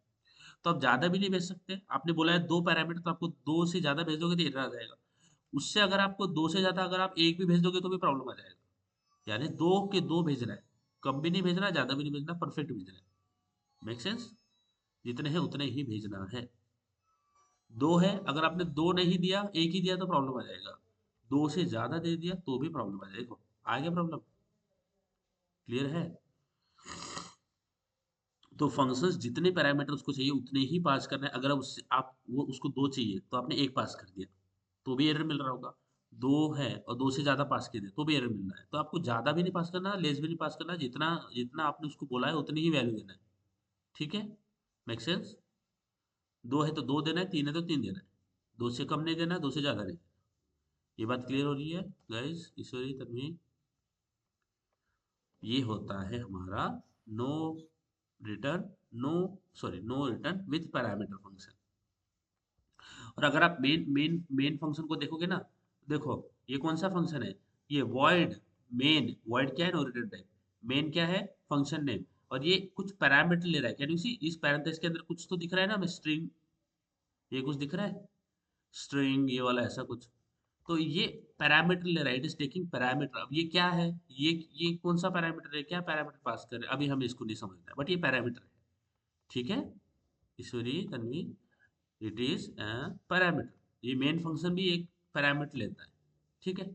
तो आप ज्यादा भी नहीं भेज सकते, आपने बोला है 2 पैरामीटर, तो आपको 2 से ज्यादा भेजोगे तो एरर आ जाएगा। उससे अगर आपको 2 से ज्यादा अगर आप एक भी भेज दोगे तो भी प्रॉब्लम आ जाएगा। यानी 2 के 2 भेजना है, कम भी नहीं भेजना, ज्यादा भी नहीं भेजना, परफेक्ट भेजना है। Make sense? जितने हैं उतने ही भेजना है। 2 है, अगर आपने 2 नहीं दिया, एक ही दिया तो प्रॉब्लम आ जाएगा। 2 से ज्यादा दे दिया तो भी प्रॉब्लम आ जाएगा। आ गया प्रॉब्लम? क्लियर है? तो फंक्शंस जितने पैरामीटर उसको चाहिए उतने ही पास करना है। अगर उससे आप वो उसको 2 चाहिए तो आपने 1 पास कर दिया तो भी एरर मिल रहा होगा। 2 है और 2 से ज्यादा पास किए तो भी एरर मिल रहा है। तो आपको ज्यादा भी नहीं पास करना, लेस भी नहीं पास करना, जितना जितना आपने उसको बोला है उतनी ही वैल्यू देना है। ठीक है? Make sense? 2 है तो 2 देना है, 3 है तो 3 देना है, 2 से कम नहीं देना, 2 से ज्यादा नहीं। ये बात क्लियर हो रही है गाइस? ईश्वरी, तन्वी, ये होता है हमारा no return, no sorry no return with parameter function. और अगर आप मेन फंक्शन को देखोगे ना, देखो ये कौन सा फंक्शन है? ये वॉइड मेन। वॉइड क्या है? No return type. मेन क्या है? Function name. और ये कुछ पैरामीटर ले रहा है, कैन यू सी? इस पैरेंथेसिस के अंदर कुछ तो दिख रहा है ना हमें, स्ट्रिंग, ये कुछ दिख रहा है, स्ट्रिंग ये वाला ऐसा कुछ। तो ये पैरामीटर ले रहा है, इट इज टेकिंग पैरामीटर। अब ये क्या है? ये कौन सा पैरामीटर है? क्या पैरामीटर पास कर रहे हैं अभी हमें इसको नहीं समझना है, बट ये पैरामीटर है। ठीक है ईश्वरी, तन्वी, इट इज पैरामीटर। ये मेन फंक्शन भी एक पैरामीटर लेता है। ठीक है?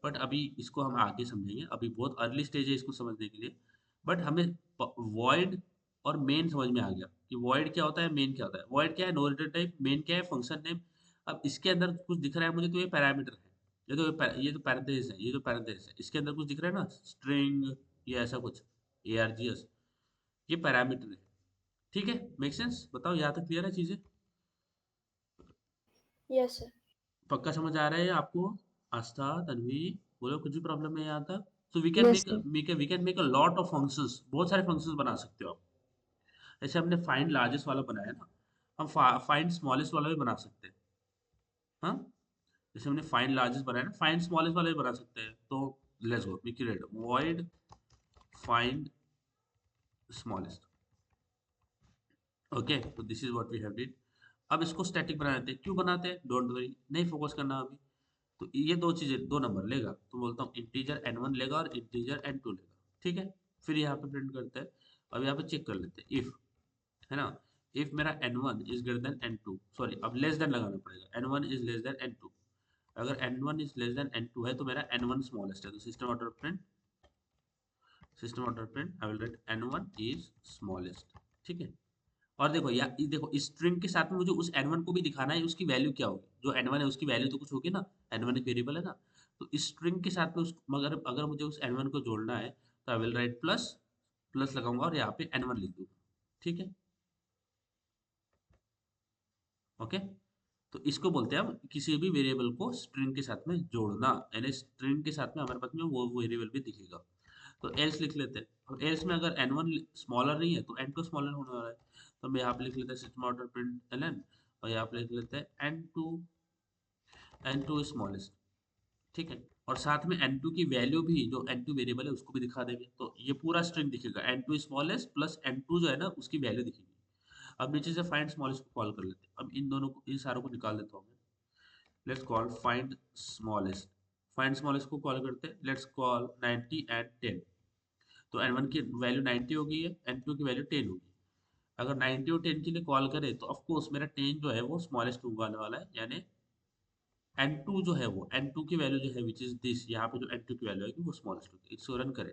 बट अभी इसको हम आगे समझेंगे, अभी बहुत अर्ली स्टेज है इसको समझने के लिए। बट हमें वॉइड और मेन समझ में आ गया कि वॉइड क्या होता है, मेन क्या होता है। वॉइड क्या है? No return type. मेन क्या है? Function name. अब इसके अंदर कुछ दिख रहा है मुझे, तो ये पैरामीटर है। ये तो पैरेंथेसिस है, ये जो पैरेंथेसिस है इसके अंदर कुछ दिख रहा है ना, स्ट्रिंग, ये ऐसा कुछ, args, ये पैरामीटर है। ठीक है? Make sense? बताओ, यहाँ तक क्लियर है चीजें? Yes sir. पक्का समझ आ रहा है आपको? आस्था, तन्वी, बोलो कुछ भी प्रॉब्लम है यहाँ तक? So Yes, sir. We can make a lot of functions, बहुत सारे फंक्शंस बना सकते हो आप। जैसे हमने फाइंड लार्जेस्ट वाला बनाया ना, हम फाइंड स्मॉलेस्ट वाला भी बना सकते हैं। हाँ, जैसे हमने फाइंड लार्जेस्ट बनाया ना, फाइंड स्मॉलेस्ट वाला भी बना सकते हैं। तो let's go, we create void find smallest. Okay, तो this is what we have did. अब इसको स्टैटिक बना देते हैं। क्यों बनाते हैं? डोंट वरी, नहीं फोकस करना अभी। तो ये दो चीजें, दो नंबर लेगा, तो बोलता हूँ इंटीजर n1 लेगा और इंटीजर n2 लेगा। ठीक है? फिर यहाँ पे प्रिंट करते हैं। अब यहाँ पे चेक कर लेते हैं इफ, है ना, इफ मेरा n1 is greater then n2, sorry अब लेस देन लगाना पड़ेगा, n1 is less than n2। अगर n1 is less than n2 है तो मेरा n1 स्मॉलेस्ट है, तो system order print I will write n1 is smallest. ठीक है? और देखो या ये देखो स्ट्रिंग के साथ में मुझे उस n1 को भी दिखाना है, उसकी वैल्यू क्या होगी, जो n1 है उसकी वैल्यू तो कुछ होगी ना, n1 एक वेरिएबल है ना, तो स्ट्रिंग के साथ में उस मगर अगर मुझे उस n1 को जोड़ना है तो I will write plus, plus लगाऊंगा और यहाँ पे n1 लिख दूंगा, ठीक है, ओके। तो इसको बोलते हैं हम किसी भी वेरिएबल को स्ट्रिंग के साथ में जोड़ना, यानी स्ट्रिंग के साथ में हमारे पास में वो वेरिएबल भी दिखेगा। तो एल्स लिख लेते हैं, और एल्स में अगर n1 स्मॉलर नहीं है तो n2 स्मॉलर होने वाला है, तो हम यहाँ पे लिख लेते हैं सिस्टम आउट प्रिंट ln, और यहाँ पे लिख लेते हैं n2 स्मॉलेस्ट, ठीक है, और साथ में n2 की वैल्यू भी, जो n2 वेरिएबल है उसको भी दिखा देंगे, तो ये पूरा स्ट्रिंग दिखेगा, n2 स्मॉलेस्ट प्लस n2 जो है ना उसकी वैल्यू दिखेगी। अब नीचे से फाइंड स्मॉलेस्ट को कॉल कर लेते हैं, अब इन दोनों को, इन सारों को निकाल देता हूँ मैं। Let's call find smallest, find smallest को कॉल करते हैं, लेट्स कॉल 90 एंड 10, तो n1 की वैल्यू 90 हो गई है, n2 की वैल्यू 10 होगी। अगर 90 और 10 के लिए कॉल करें तो ऑफ कोर्स मेरा 10 जो है वो स्मॉलेस्ट आने वाला है, यानी n2 जो है वो n2 की वैल्यू जो है विच इज दिस, यहाँ पे जो n2 की वैल्यू है वो स्मॉलेस्ट होगी। इसको रन करें,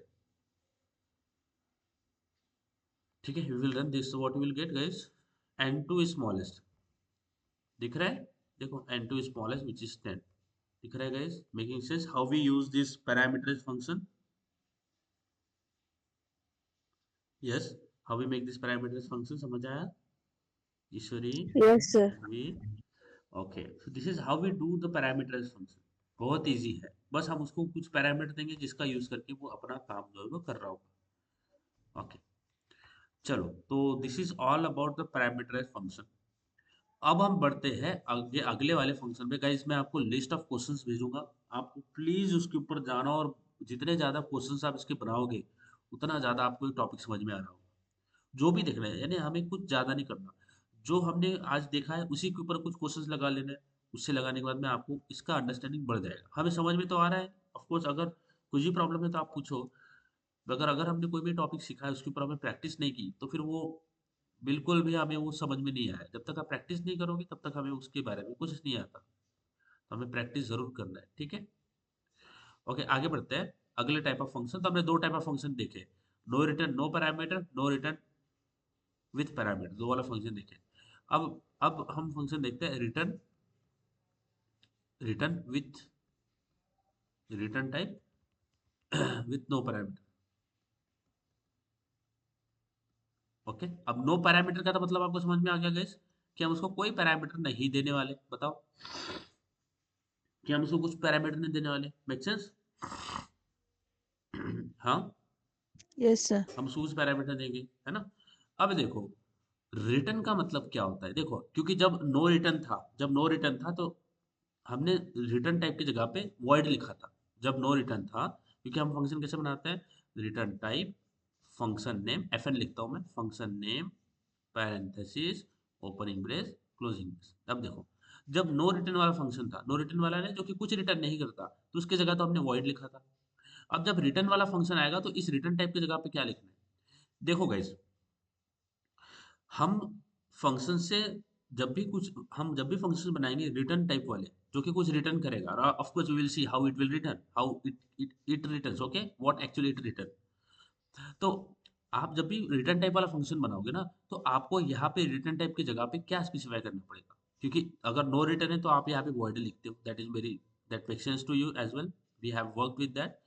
ठीक है, we will run this, what will get guys, n2 smallest दिख रहा है, देखो n2 स्मॉलेस्ट विच इज 10 दिख रहा है guys, making sense how we use this parameter function, yes, how we make this parameter function, समझ आया ईश्वरी, Yes, sir. भी, okay, so this is how we do the parameterized function, बहुत easy है, बस हम उसको कुछ पैरामीटर देंगे जिसका यूज करके वो अपना काम जो है वो कर रहा होगा, ओके। चलो, तो this is all about the parameterized function. अब हम बढ़ते हैं आगे अगले वाले फंक्शन पे, गाइस मैं आपको लिस्ट ऑफ क्वेश्चंस भेजूंगा, आपको प्लीज उसके ऊपर जाना, और जितने ज्यादा क्वेश्चंस आप इसके बनाओगे उतना ज्यादा आपको ये टॉपिक समझ में आ रहा होगा, जो भी देख रहे हैं, यानी हमें कुछ ज्यादा नहीं करना, जो हमने आज देखा है उसी के ऊपर कुछ क्वेश्चंस लगा लेने हैं, उससे लगाने के बाद में आपको इसका अंडरस्टैंडिंग बढ़ जाएगा, हमें समझ में तो आ रहा है, ऑफ कोर्स अगर कुछ भी प्रॉब्लम है तो आप पूछो, अगर अगर हमने कोई भी टॉपिक सीखा है उसके ऊपर हमें प्रैक्टिस नहीं की तो फिर वो बिल्कुल भी हमें वो समझ में नहीं आया, जब तक आप प्रैक्टिस नहीं करोगे तब तक हमें उसके बारे में कुछ नहीं आता, तो हमें प्रैक्टिस जरूर करना है, ठीक है, ओके। आगे बढ़ते हैं अगले टाइप ऑफ फंक्शन, तो हमने दो टाइप ऑफ फंक्शन देखे, no return no parameter, no return with parameter, दो वाला फंक्शन देखे। अब हम फंक्शन देखते हैं return, return with, return type with no parameter, okay. अब नो पैरामीटर का तो मतलब आपको समझ में आ गया गाइस, कि हम उसको कोई पैरामीटर नहीं देने वाले, बताओ, कि हम उसको कुछ पैरामीटर नहीं देने वाले, मेक सेंस, हाँ, Yes, sir. हम उसको कुछ पैरामीटर देंगे, है ना। अब देखो रिटर्न का मतलब क्या होता है, देखो क्योंकि जब नो रिटर्न था तो हमने रिटर्न टाइप की जगह पे वॉइड लिखा था, जब नो रिटर्न था, क्योंकि हम फंक्शन कैसे बनाते हैं, रिटर्न टाइप फंक्शन नेम, एफएन लिखता हूं मैं, function name parenthesis opening brace closing brace. अब देखो जब नो रिटर्न वाला फंक्शन था, नो रिटर्न वाला ने जो कि कुछ रिटर्न नहीं करता, तो उसकी जगह तो हमने वॉइड लिखा था। अब जब रिटर्न वाला फंक्शन आएगा तो इस रिटर्न टाइप की जगह पे क्या लिखना है, देखो गाइस, हम फंक्शन से जब भी फंक्शन बनाएंगे रिटर्न टाइप वाले जो कि कुछ रिटर्न करेगा, of course we will see how it will return, how it returns, okay, what actually it return. तो आप जब भी रिटर्न टाइप वाला फंक्शन बनाओगे ना, तो आपको यहाँ पे रिटर्न टाइप की जगह पे क्या स्पेसिफाई करना पड़ेगा, क्योंकि अगर नो रिटर्न है तो आप यहाँ पे वॉइड लिखते हो, that is very, that make sense to you as well, we have work with that.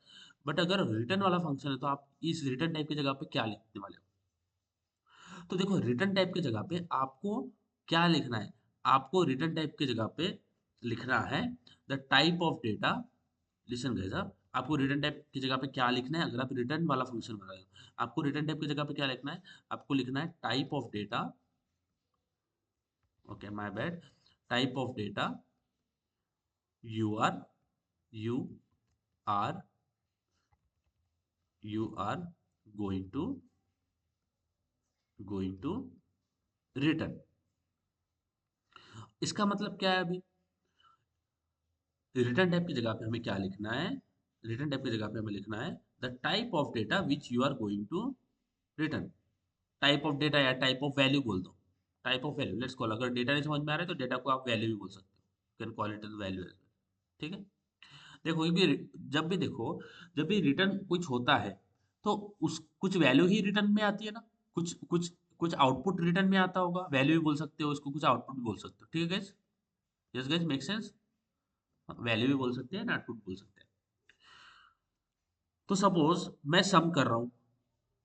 But अगर रिटर्न वाला फंक्शन है तो आप इस रिटर्न टाइप की जगह पे क्या लिखने वाले हो, तो देखो रिटर्न टाइप की जगह पे आपको क्या लिखना है, आपको रिटर्न टाइप की जगह पे लिखना है the type of data, listen guys, आपको रिटर्न टाइप की जगह पे क्या लिखना है, अगर आप रिटर्न वाला फंक्शन बना रहे हो आपको रिटर्न टाइप की जगह पे क्या लिखना है, आपको लिखना है type of data, okay my bad, type of data you are you are you are going to going to return. इसका मतलब क्या है, अभी रिटर्न टाइप की जगह पे हमें क्या लिखना है, रिटर्न टाइप की जगह पे हमें लिखना है the type of data which you are going to return, type of data या टाइप ऑफ वैल्यू बोल दो, type of value, let's call, अगर डेटा नहीं समझ में आ रहा है तो डेटा को आप वैल्यू भी बोल सकते हो, can call it as value as, ठीक है। देखो जब भी देखो, जब भी रिटर्न कुछ होता है तो उस कुछ वैल्यू ही रिटर्न में आती है ना, कुछ कुछ कुछ आउटपुट रिटर्न में आता होगा, वैल्यू भी बोल सकते हो इसको, कुछ आउटपुट भी बोल सकते हो, ठीक है guys? Yes guys, make sense? Value भी बोल सकते हैं ना, आउटपुट बोल सकते हैं। तो सपोज मैं सम कर रहा हूँ,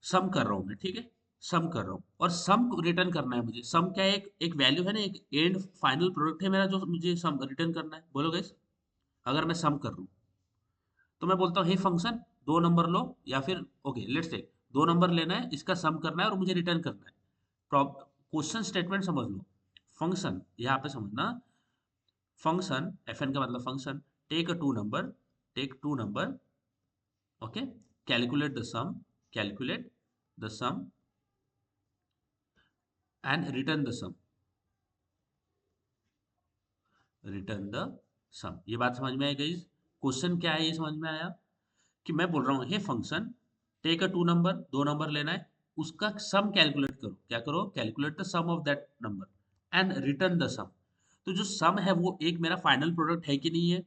सम कर रहा हूँ मैं, ठीक है, सम कर रहा हूँ और सम रिटर्न करना है मुझे। सम क्या है? एक एक वैल्यू है ना, एक एंड फाइनल प्रोडक्ट है मेरा, जो मुझे सम रिटर्न करना है। बोलो गाइस, अगर मैं सम कर रहा हूँ तो मैं बोलता हूँ हे फंक्शन, दो नंबर लो, या फिर ओके लेट्स टेक, दो नंबर लेना है, इसका सम करना है और मुझे रिटर्न करना है। क्वेश्चन स्टेटमेंट समझ लो, फंक्शन यहाँ पे समझना, फंक्शन एफ एन का मतलब function, take a two number, take two number, okay, calculate the sum, calculate the sum and return the sum, return the sum. ये बात समझ में आई गई? क्वेश्चन क्या है ये समझ में आया? कि मैं बोल रहा हूँ hey function, take a two number, दो नंबर लेना है, उसका सम कैलकुलेट करो, क्या करो? Calculate the sum of that number and return the sum. तो जो सम है वो एक मेरा फाइनल प्रोडक्ट है कि नहीं है?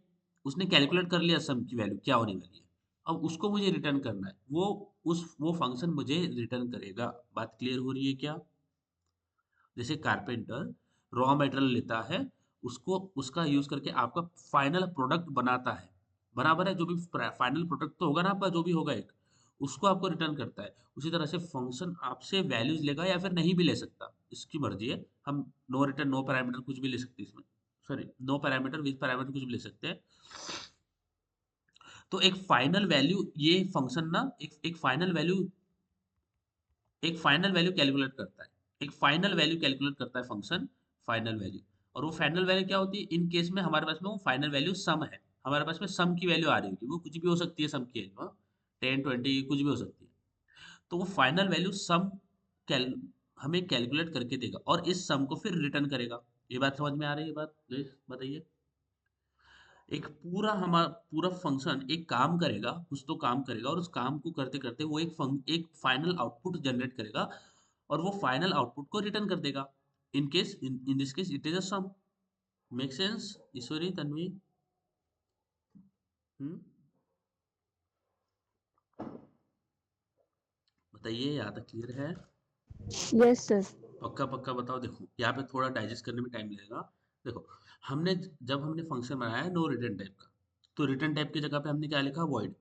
उसने कैलकुलेट कर लिया सम की वैल्यू क्या होने वाली है, अब उसको मुझे रिटर्न करना है, वो फंक्शन मुझे रिटर्न करेगा। बात क्लियर हो रही है क्या? जैसे कारपेंटर रॉ मटेरियल लेता है, उसको उसका यूज करके आपका फाइनल प्रोडक्ट बनाता है, बराबर है? जो भी फाइनल प्रोडक्ट तो होगा ना आपका, जो भी होगा एक, उसको आपको रिटर्न करता है। उसी तरह से फंक्शन आपसे वैल्यूज लेगा या फिर नहीं भी ले सकता, इसकी मर्जी है। हम नो रिटर्न नो पैरामीटर कुछ भी ले सकते हैं इसमें, sorry no parameter with parameter कुछ भी ले सकते हैं। तो एक फाइनल वैल्यू, ये फंक्शन ना एक फाइनल वैल्यू, एक फाइनल वैल्यू कैलकुलेट करता है, एक फाइनल वैल्यू कैलकुलेट करता है फंक्शन, फाइनल वैल्यू। और वो फाइनल वैल्यू क्या होती है? इन केस में हमारे पास में वो फाइनल वैल्यू सम है, हमारे पास में सम की वैल्यू आ रही होगी, वो कुछ भी हो सकती है, सम की वैल्यू 10 20 कुछ भी हो सकती है। तो वो फाइनल वैल्यू सम कैल हमें कैलकुलेट करके देगा और इस सम को फिर रिटर्न करेगा। ये बात समझ में आ रही है? बात बताइए। एक पूरा फंक्शन एक काम करेगा, कुछ तो काम करेगा, और उस काम को करते करते वो एक फाइनल आउटपुट जनरेट करेगा और वो फाइनल आउटपुट को रिटर्न कर देगा। In this case it is a sum. Make sense Ishwari, Tanvi? Hmm, बताइए, यहाँ तक क्लियर है? Yes, sir. पक्का पक्का बताओ। देखो यहाँ पे थोड़ा डाइजेस्ट करने में टाइम लगेगा। देखो, जब हमने फंक्शन बनाया है नो रिटर्न टाइप का, तो रिटर्न टाइप की जगह पे हमने क्या लिखा? वॉइड।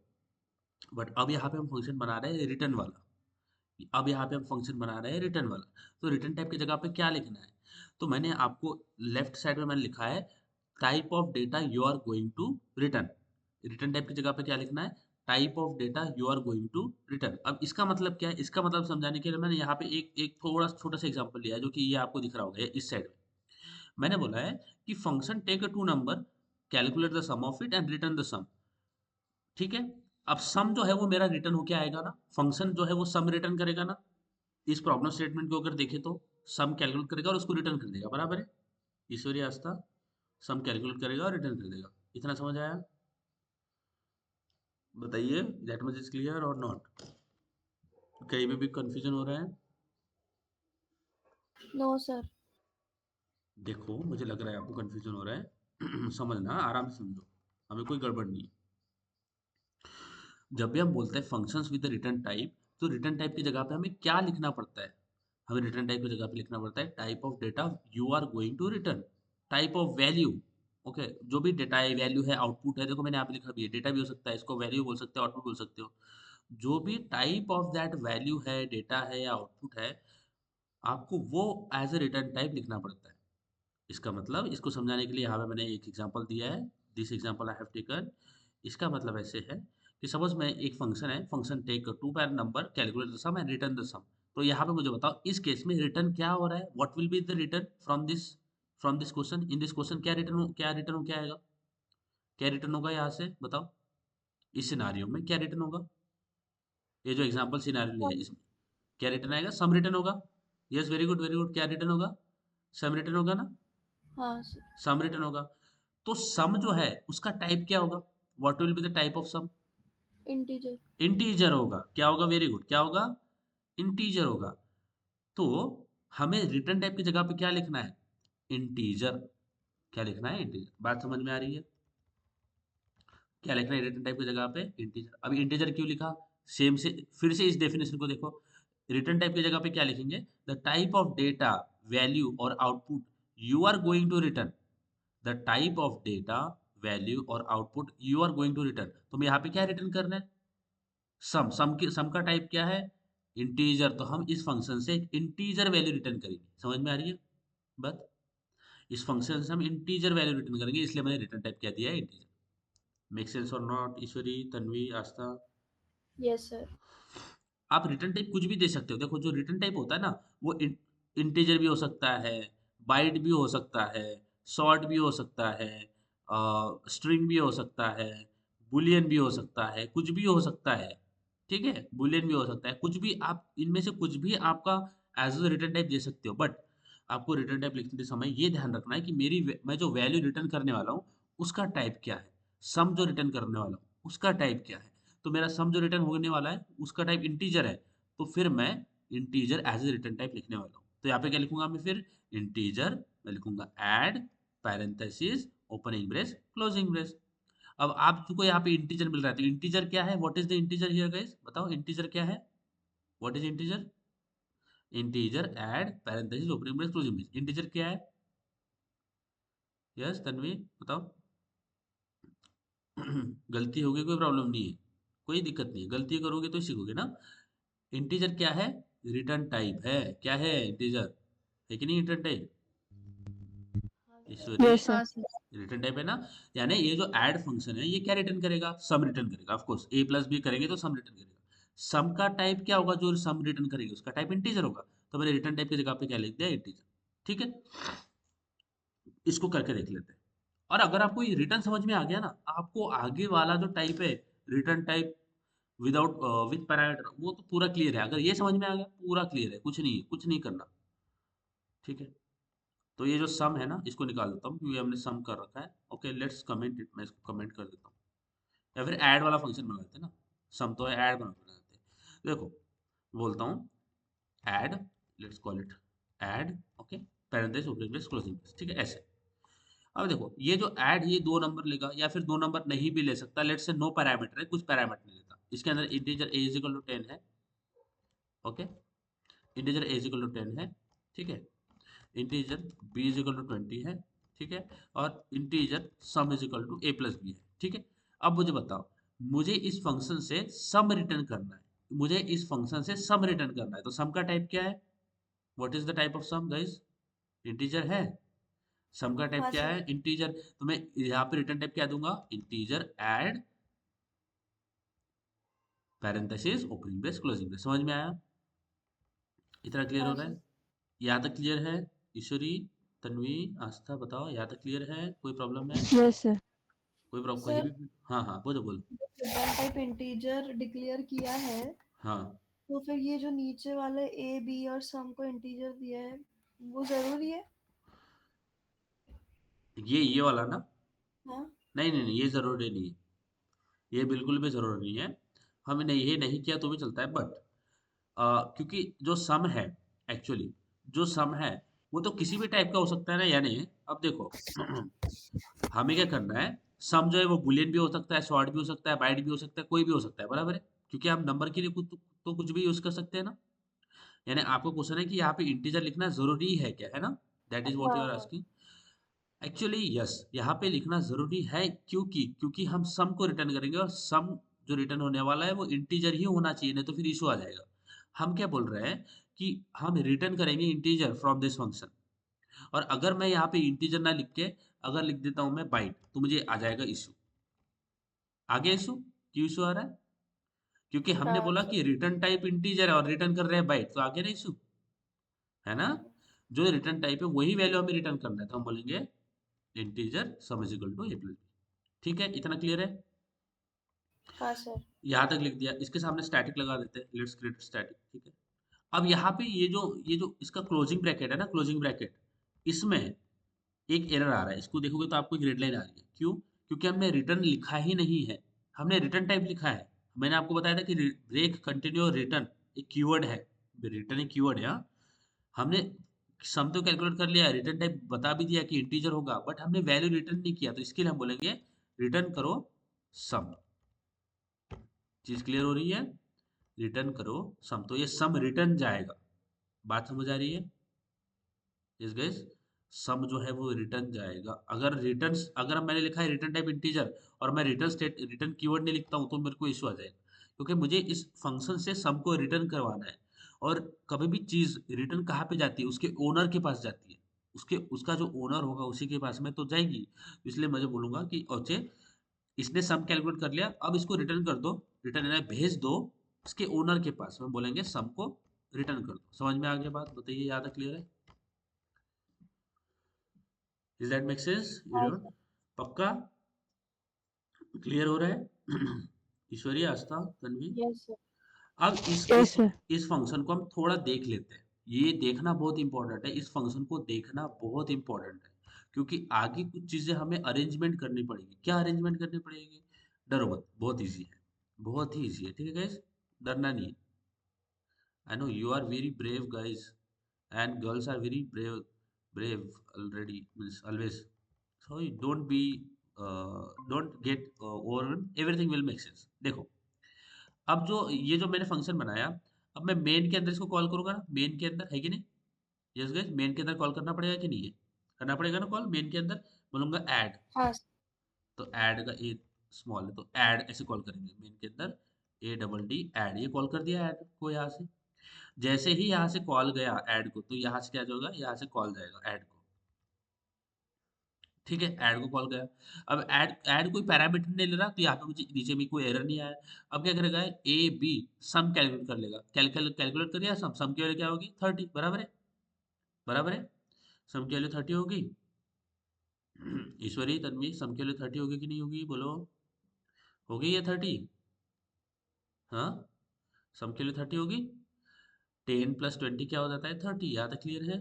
बट अब यहाँ पे हम फंक्शन बना रहे हैं रिटर्न वाला, अब यहाँ पे हम फंक्शन बना रहे हैं रिटर्न वाला। तो रिटर्न टाइप की जगह पे क्या लिखना है? तो मैंने आपको लेफ्ट साइड में मैंने लिखा है type of data you are going to return. Return type की जगह पे क्या लिखना है? Type of data you are going to return. अब इसका मतलब क्या है? इसका मतलब समझाने के लिए मैंने यहाँ पे एक एक थोड़ा छोटा सा एग्जांपल लिया है, जो कि ये आपको दिख रहा होगा इस साइड में। मैंने बोला है कि function take a two number, calculate the sum of it and return the sum, ठीक है? अब सम जो है वो मेरा रिटर्न होके आएगा ना, फंक्शन जो है वो सम रिटर्न करेगा ना। इस प्रॉब्लम स्टेटमेंट को अगर देखें तो सम कैलकुलेट करेगा और उसको रिटर्न कर देगा, बराबर है? ईश्वरी आस्था, सम कैलकुलेट करेगा और रिटर्न कर देगा। इतना समझ आया? बताइए, दैट मच इज क्लियर और नॉट? कहीं पे भी कंफ्यूजन हो रहा है? No, sir. देखो, मुझे लग रहा है आपको कंफ्यूजन हो रहा है। समझना, आराम से समझो, हमें कोई गड़बड़ नहीं है। जब भी हम बोलते हैं फंक्शंस विद रिटर्न टाइप, तो रिटर्न टाइप की जगह पे हमें क्या लिखना पड़ता है? हमें रिटर्न टाइप की जगह पे लिखना पड़ता है type of data you are going to return, type of value. Okay, जो भी डेटा है, वैल्यू है, आउटपुट है, देखो मैंने यहाँ पे लिखा भी है, डेटा भी हो सकता है, इसको वैल्यू बोल सकते हो, आउटपुट बोल सकते हो। जो भी टाइप ऑफ दैट वैल्यू है, डेटा है या आउटपुट है, आपको वो एज ए रिटर्न टाइप लिखना पड़ता है। इसका मतलब, इसको समझाने के लिए यहाँ पे मैंने एक एग्जांपल दिया है, this example I have taken. इसका मतलब ऐसे है कि सपोज मैं एक फंक्शन है, function take two pair number, calculate the sum and return the sum. तो यहाँ पे मुझे बताओ इस केस में रिटर्न क्या हो रहा है? What will be the return from this question? In this question क्या रिटर्न हो, क्या आएगा? क्या रिटर्न होगा यहाँ से बताओ? इस सिनारियो में क्या रिटर्न होगा? ये जो एग्जांपल सिनारियो लिया है Um, इसमें क्या रिटर्न आएगा? सम रिटर्न होगा। Yes, very good very good. क्या रिटर्न होगा? सम रिटर्न होगा ना? हाँ sir. सम रिटर्न होगा। तो सम जो है उसका टाइप क्या होगा? What will be the type of sum? Integer. Integer होगा। क्या होगा? वेरी गुड, क्या होगा? इंटीजर होगा। तो हमें रिटर्न टाइप की जगह पे क्या लिखना है? इंटीजर। क्या लिखना है? इंटीजर। बात समझ में आ रही है? क्या लिखना है रिटर्न टाइप की जगह पे? इंटीजर। अब इंटीजर क्यों लिखा? सेम से फिर से इस डेफिनेशन को देखो, रिटर्न टाइप की जगह पे क्या लिखेंगे, the type of data, value और output you are going to return, the type of data, value और output you are going to return. तो हम यहाँ पे क्या रिटर्न कर रहे हैं, सम का टाइप क्या है, इंटीजर, तो हम इस फंक्शन से एक इंटीजर वैल्यू रिटर्न करेंगे। समझ में आ रही है बात, इस फंक्शन से हम इंटीजर वैल्यू रिटर्न करेंगे, इसलिए मैंने रिटर्न टाइप क्या दिया है, इंटीजर। मेक सेंस और not, Ishwari, Tanvi, Aastha? Yes, sir. आप रिटर्न टाइप कुछ भी दे सकते हो। देखो जो रिटर्न टाइप होता है ना, वो इंटीजर भी हो सकता है, बाइट भी हो सकता है, शॉर्ट भी हो सकता है, स्ट्रिंग भी हो सकता है, बुलियन भी हो सकता है, कुछ भी हो सकता है। ठीक है, बुलियन भी हो सकता है, कुछ भी, आप इनमें से कुछ भी आपका एज अ रिटर्न टाइप दे सकते हो। बट आपको रिटर्न टाइप लिखते समय ये ध्यान रखना है कि मैं जो वैल्यू रिटर्न करने वाला हूँ उसका टाइप क्या है, सम जो रिटर्न करने वाला हूँ उसका टाइप क्या है। तो मेरा सम जो रिटर्न होने वाला है उसका टाइप इंटीजर है, तो फिर मैं integer as a return type लिखने वाला हूँ। तो यहाँ पे क्या लिखूंगा मैं फिर, इंटीजर, मैं लिखूंगा add parenthesis opening brace closing brace. अब आपको यहाँ पे इंटीजर मिल रहा है, तो इंटीजर क्या है, what is the integer here guys, बताओ इंटीजर क्या है, what is integer, integer add parenthesis opening brace closing brace, integer क्या है, यस तन्वी बताओ। गलती होगी कोई प्रॉब्लम नहीं है, कोई दिक्कत नहीं है, गलती करोगे तो सीखोगे ना। इंटीजर क्या है, रिटर्न टाइप है, क्या है इंटीजर, है कि नहीं रिटर्न टाइप, ईश्वरी, Yes, sir. हाँ सर। रिटर्न टाइप है ना। यानी ये जो ऐड फंक्शन है ये क्या रिटर्न करेगा, सम रिटर्न करेगा। Of course A plus B करेंगे तो सम रिटर्न करेगा। सम का टाइप क्या होगा, जो सम रिटर्न करेगी उसका टाइप इंटीजर होगा। तो मैंने रिटर्न टाइप की जगह पे क्या लिख दिया, इंटीजर। ठीक है, इसको करके देख लेते हैं। और अगर आपको ये रिटर्न समझ में आ गया ना, आपको आगे वाला जो टाइप है, return type without with parameter, वो तो पूरा क्लियर है। अगर ये समझ में आ गया पूरा क्लियर है, कुछ नहीं है, कुछ नहीं करना। ठीक है, तो ये जो सम है ना इसको निकाल देता हूँ क्योंकि हमने सम कर रखा है। ओके लेट्स कमेंट इट, मैं इसको कमेंट कर देता हूँ, या फिर ऐड वाला फंक्शन बना देते हैं ना, सम तो है, ऐड बना देते हैं। देखो बोलता हूँ add, let's call it add, okay, parenthesis opening brace closing brace, ठीक है ऐसे। अब देखो ये जो ऐड, ये 2 नंबर लेगा या फिर 2 नंबर नहीं भी ले सकता, लेट्स से नो पैरामीटर है, कुछ पैरामीटर नहीं लेता। इसके अंदर integer a is equal to 10 है, okay, integer a is equal to 10 है, ठीक है, integer b is equal to 20 है, ठीक है, और integer sum is equal to a plus B है, ठीक है। अब मुझे बताओ, मुझे इस फंक्शन से सम रिटर्न करना है, मुझे इस फंक्शन से सम रिटर्न करना है, तो सम का टाइप क्या है, what is the type of sum guys, integer है। सम का टाइप हाँ क्या सर। है, इंटीजर। तो मैं यहाँ पे रिटर्न टाइप क्या दूंगा, integer add parenthesis opening brace closing brace. समझ में आया, इतना क्लियर हो हाँ रहा सर। है, यहाँ तक क्लियर है, ईश्वरी, तन्वी, आस्था बताओ यहाँ तक क्लियर है, कोई प्रॉब्लम है, Yes, sir. कोई प्रॉब्लम कहीं सर, भी, हाँ हाँ बोलो बोलो। रिटर्न टाइप इंटीजर डिक्लेयर किया है, हाँ, तो फिर ये जो नीचे वाले ए बी और सम को इंटीजर दिया है, वो जरूरी है? ये वाला ना, हाँ। नहीं नहीं नहीं, ये जरूरी नहीं है, ये बिल्कुल भी जरूरी नहीं है। हमने ये नहीं किया तो भी चलता है, बट क्योंकि जो सम है, एक्चुअली जो सम है वो तो किसी भी टाइप का हो सकता है ना, यानी अब देखो हमें क्या करना है, सम जो है वो बुलियन भी हो सकता है, शॉर्ट भी हो सकता है, बाइट भी हो सकता है, कोई भी हो सकता है, बराबर है, क्योंकि हम नंबर के लिए कुछ तो कुछ भी यूज कर सकते हैं ना। यानी आपको क्वेश्चन है कि यहाँ पे इंटीजर लिखना जरूरी है क्या, है ना, दैट इज व्हाट यू हाँ आर हाँ। आस्किंग। एक्चुअली यस, यहाँ पे लिखना जरूरी है, क्योंकि क्योंकि हम सम को रिटर्न करेंगे और सम जो रिटर्न होने वाला है वो इंटीजर ही होना चाहिए, नहीं तो फिर इशू आ जाएगा। हम क्या बोल रहे हैं कि हम रिटर्न करेंगे इंटीजर फ्रॉम दिस फंक्शन, और अगर मैं यहाँ पे इंटीजर ना लिख के अगर लिख देता हूँ मैं बाइट, तो मुझे आ जाएगा इशू। आगे इशू, क्यों इशू आ रहा है, क्योंकि हमने हाँ बोला सर। कि रिटर्न टाइप इंटीजर है और रिटर्न कर रहे हैं बाइट, तो आगे ना इशू, है ना। जो रिटर्न टाइप है वही वैल्यू हमें रिटर्न करना है, तो हम बोलेंगे integer sum is equal to A plus B. ठीक है, इतना क्लियर है, हाँ सर। यहाँ तक लिख दिया। इसके सामने स्टैटिक लगा देते हैं, लेट्स क्रिएट स्टैटिक, ठीक है। अब यहाँ पे ये जो इसका क्लोजिंग ब्रैकेट है ना, क्लोजिंग ब्रैकेट, इसमें एक एरर आ रहा है, इसको देखोगे तो आपको एक रेड लाइन आ रही है, क्यों, क्योंकि हमने रिटर्न लिखा ही नहीं है, हमने रिटर्न टाइप लिखा है। मैंने आपको बताया था कि ब्रेक कंटिन्यू और रिटर्न एक कीवर्ड है, रिटर्न एक कीवर्ड है, हाँ। हमने सम तो कैलकुलेट कर लिया, रिटर्न टाइप बता भी दिया कि इंटीजर होगा, बट हमने वैल्यू रिटर्न नहीं किया, तो इसके लिए हम बोलेंगे रिटर्न करो सम। चीज क्लियर हो रही है, रिटर्न करो सम, तो ये सम रिटर्न जाएगा। बात समझ आ रही है? यस गाइस, सम जो है वो रिटर्न जाएगा। अगर मैंने लिखा है रिटर्न टाइप इंटीजर और मैं रिटर्न कीवर्ड नहीं लिखता हूँ तो मेरे को इशू आ जाएगा, क्योंकि मुझे इस फंक्शन से सम को रिटर्न करवाना है। और कभी भी चीज रिटर्न कहाँ पे जाती है? उसके ओनर के पास जाती है। उसका जो ओनर होगा उसी के पास में तो जाएगी। इसलिए मैं जो बोलूंगा कि ओचे, इसने सम कैलकुलेट कर लिया, अब इसको रिटर्न कर दो। रिटर्न यानी भेज दो इसके ओनर के पास में, बोलेंगे सम को रिटर्न कर दो। समझ में आ गया बात? बताइए, याद है? क्लियर है? इज दैट मेक सेंस हाँ एवरीवन? सर। पक्का क्लियर हो रहा है? ईश्वरी, आस्था, तन्वी। Yes sir. अब इस Yes, इस sir. इस फंक्शन को हम थोड़ा देख लेते हैं। ये देखना बहुत इंपॉर्टेंट है, इस फंक्शन को देखना बहुत इंपॉर्टेंट है, क्योंकि आगे कुछ चीजें हमें अरेंजमेंट करनी पड़ेगी। क्या अरेंजमेंट करनी पड़ेगी? डरो मत, बहुत इजी है, बहुत ही इजी है। ठीक है गाइस, डरना नहीं है। I know you are very brave guys, and girls are very brave already. Means always. So you don't get overwhelmed. Everything will make sense. देखो, अब जो ये जो मैंने फंक्शन बनाया, अब मैं मेन के अंदर इसको कॉल करूंगा ना, मेन के अंदर, है कि नहीं? यस गाइस, मेन के अंदर कॉल करना पड़ेगा कि नहीं है? करना पड़ेगा ना कॉल मेन के अंदर। बोलूंगा ऐड, हाँ सर। तो ऐड का ए स्मॉल है तो ऐड ऐसे कॉल करेंगे मेन के अंदर। ADD ऐड, ये कॉल कर दिया ऐड को यहाँ से। जैसे ही यहाँ से कॉल गया ऐड को, तो यहाँ से क्या होगा? यहाँ से कॉल जाएगा ऐड को। ठीक है, ऐड को कॉल गया। अब ऐड ऐड कोई पैरामीटर नहीं ले रहा, तो यहाँ पे मुझे नीचे में कोई एरर नहीं आया। अब क्या करेगा? ए बी सम कैलकुलेट कर लेगा। कैलकुलेट कर लिया सम। सम की वैल्यू क्या होगी? 30। बराबर है? बराबर है? सम की वैल्यू 30 होगी। ईश्वरी, तन्वी, सम की वैल्यू 30 होगी कि नहीं होगी? बोलो, होगी ये 30? हाँ, सम की वैल्यू 30 होगी। 10 + 20 क्या हो जाता है? 30। यहाँ तक क्लियर है?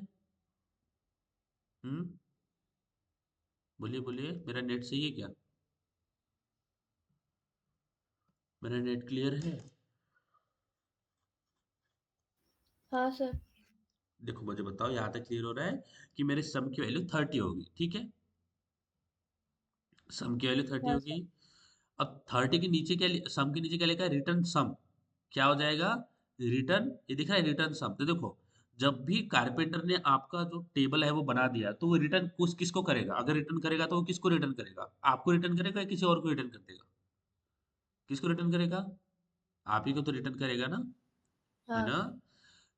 हम्म, बोलिए बोलिए, मेरा नेट सही है क्या? मेरा नेट क्लियर है? हाँ सर। देखो मुझे बताओ, यहाँ तक क्लियर हो रहा है कि मेरे सम की वैल्यू 30 होगी? ठीक है, सम की वैल्यू 30 हाँ होगी। सर। अब 30 के नीचे क्या सम के नीचे क्या लिखा है? रिटर्न सम। क्या हो जाएगा? रिटर्न, ये दिख रहा है रिटर्न सम। तो देखो, जब भी कारपेंटर ने आपका जो टेबल है वो बना दिया, तो वो रिटर्न किसको करेगा? अगर रिटर्न करेगा तो वो किसको रिटर्न करेगा? आपको रिटर्न करेगा या किसी और को रिटर्न कर देगा? किसको रिटर्न करेगा? आप ही को तो रिटर्न करेगा ना, है हाँ ना? सर।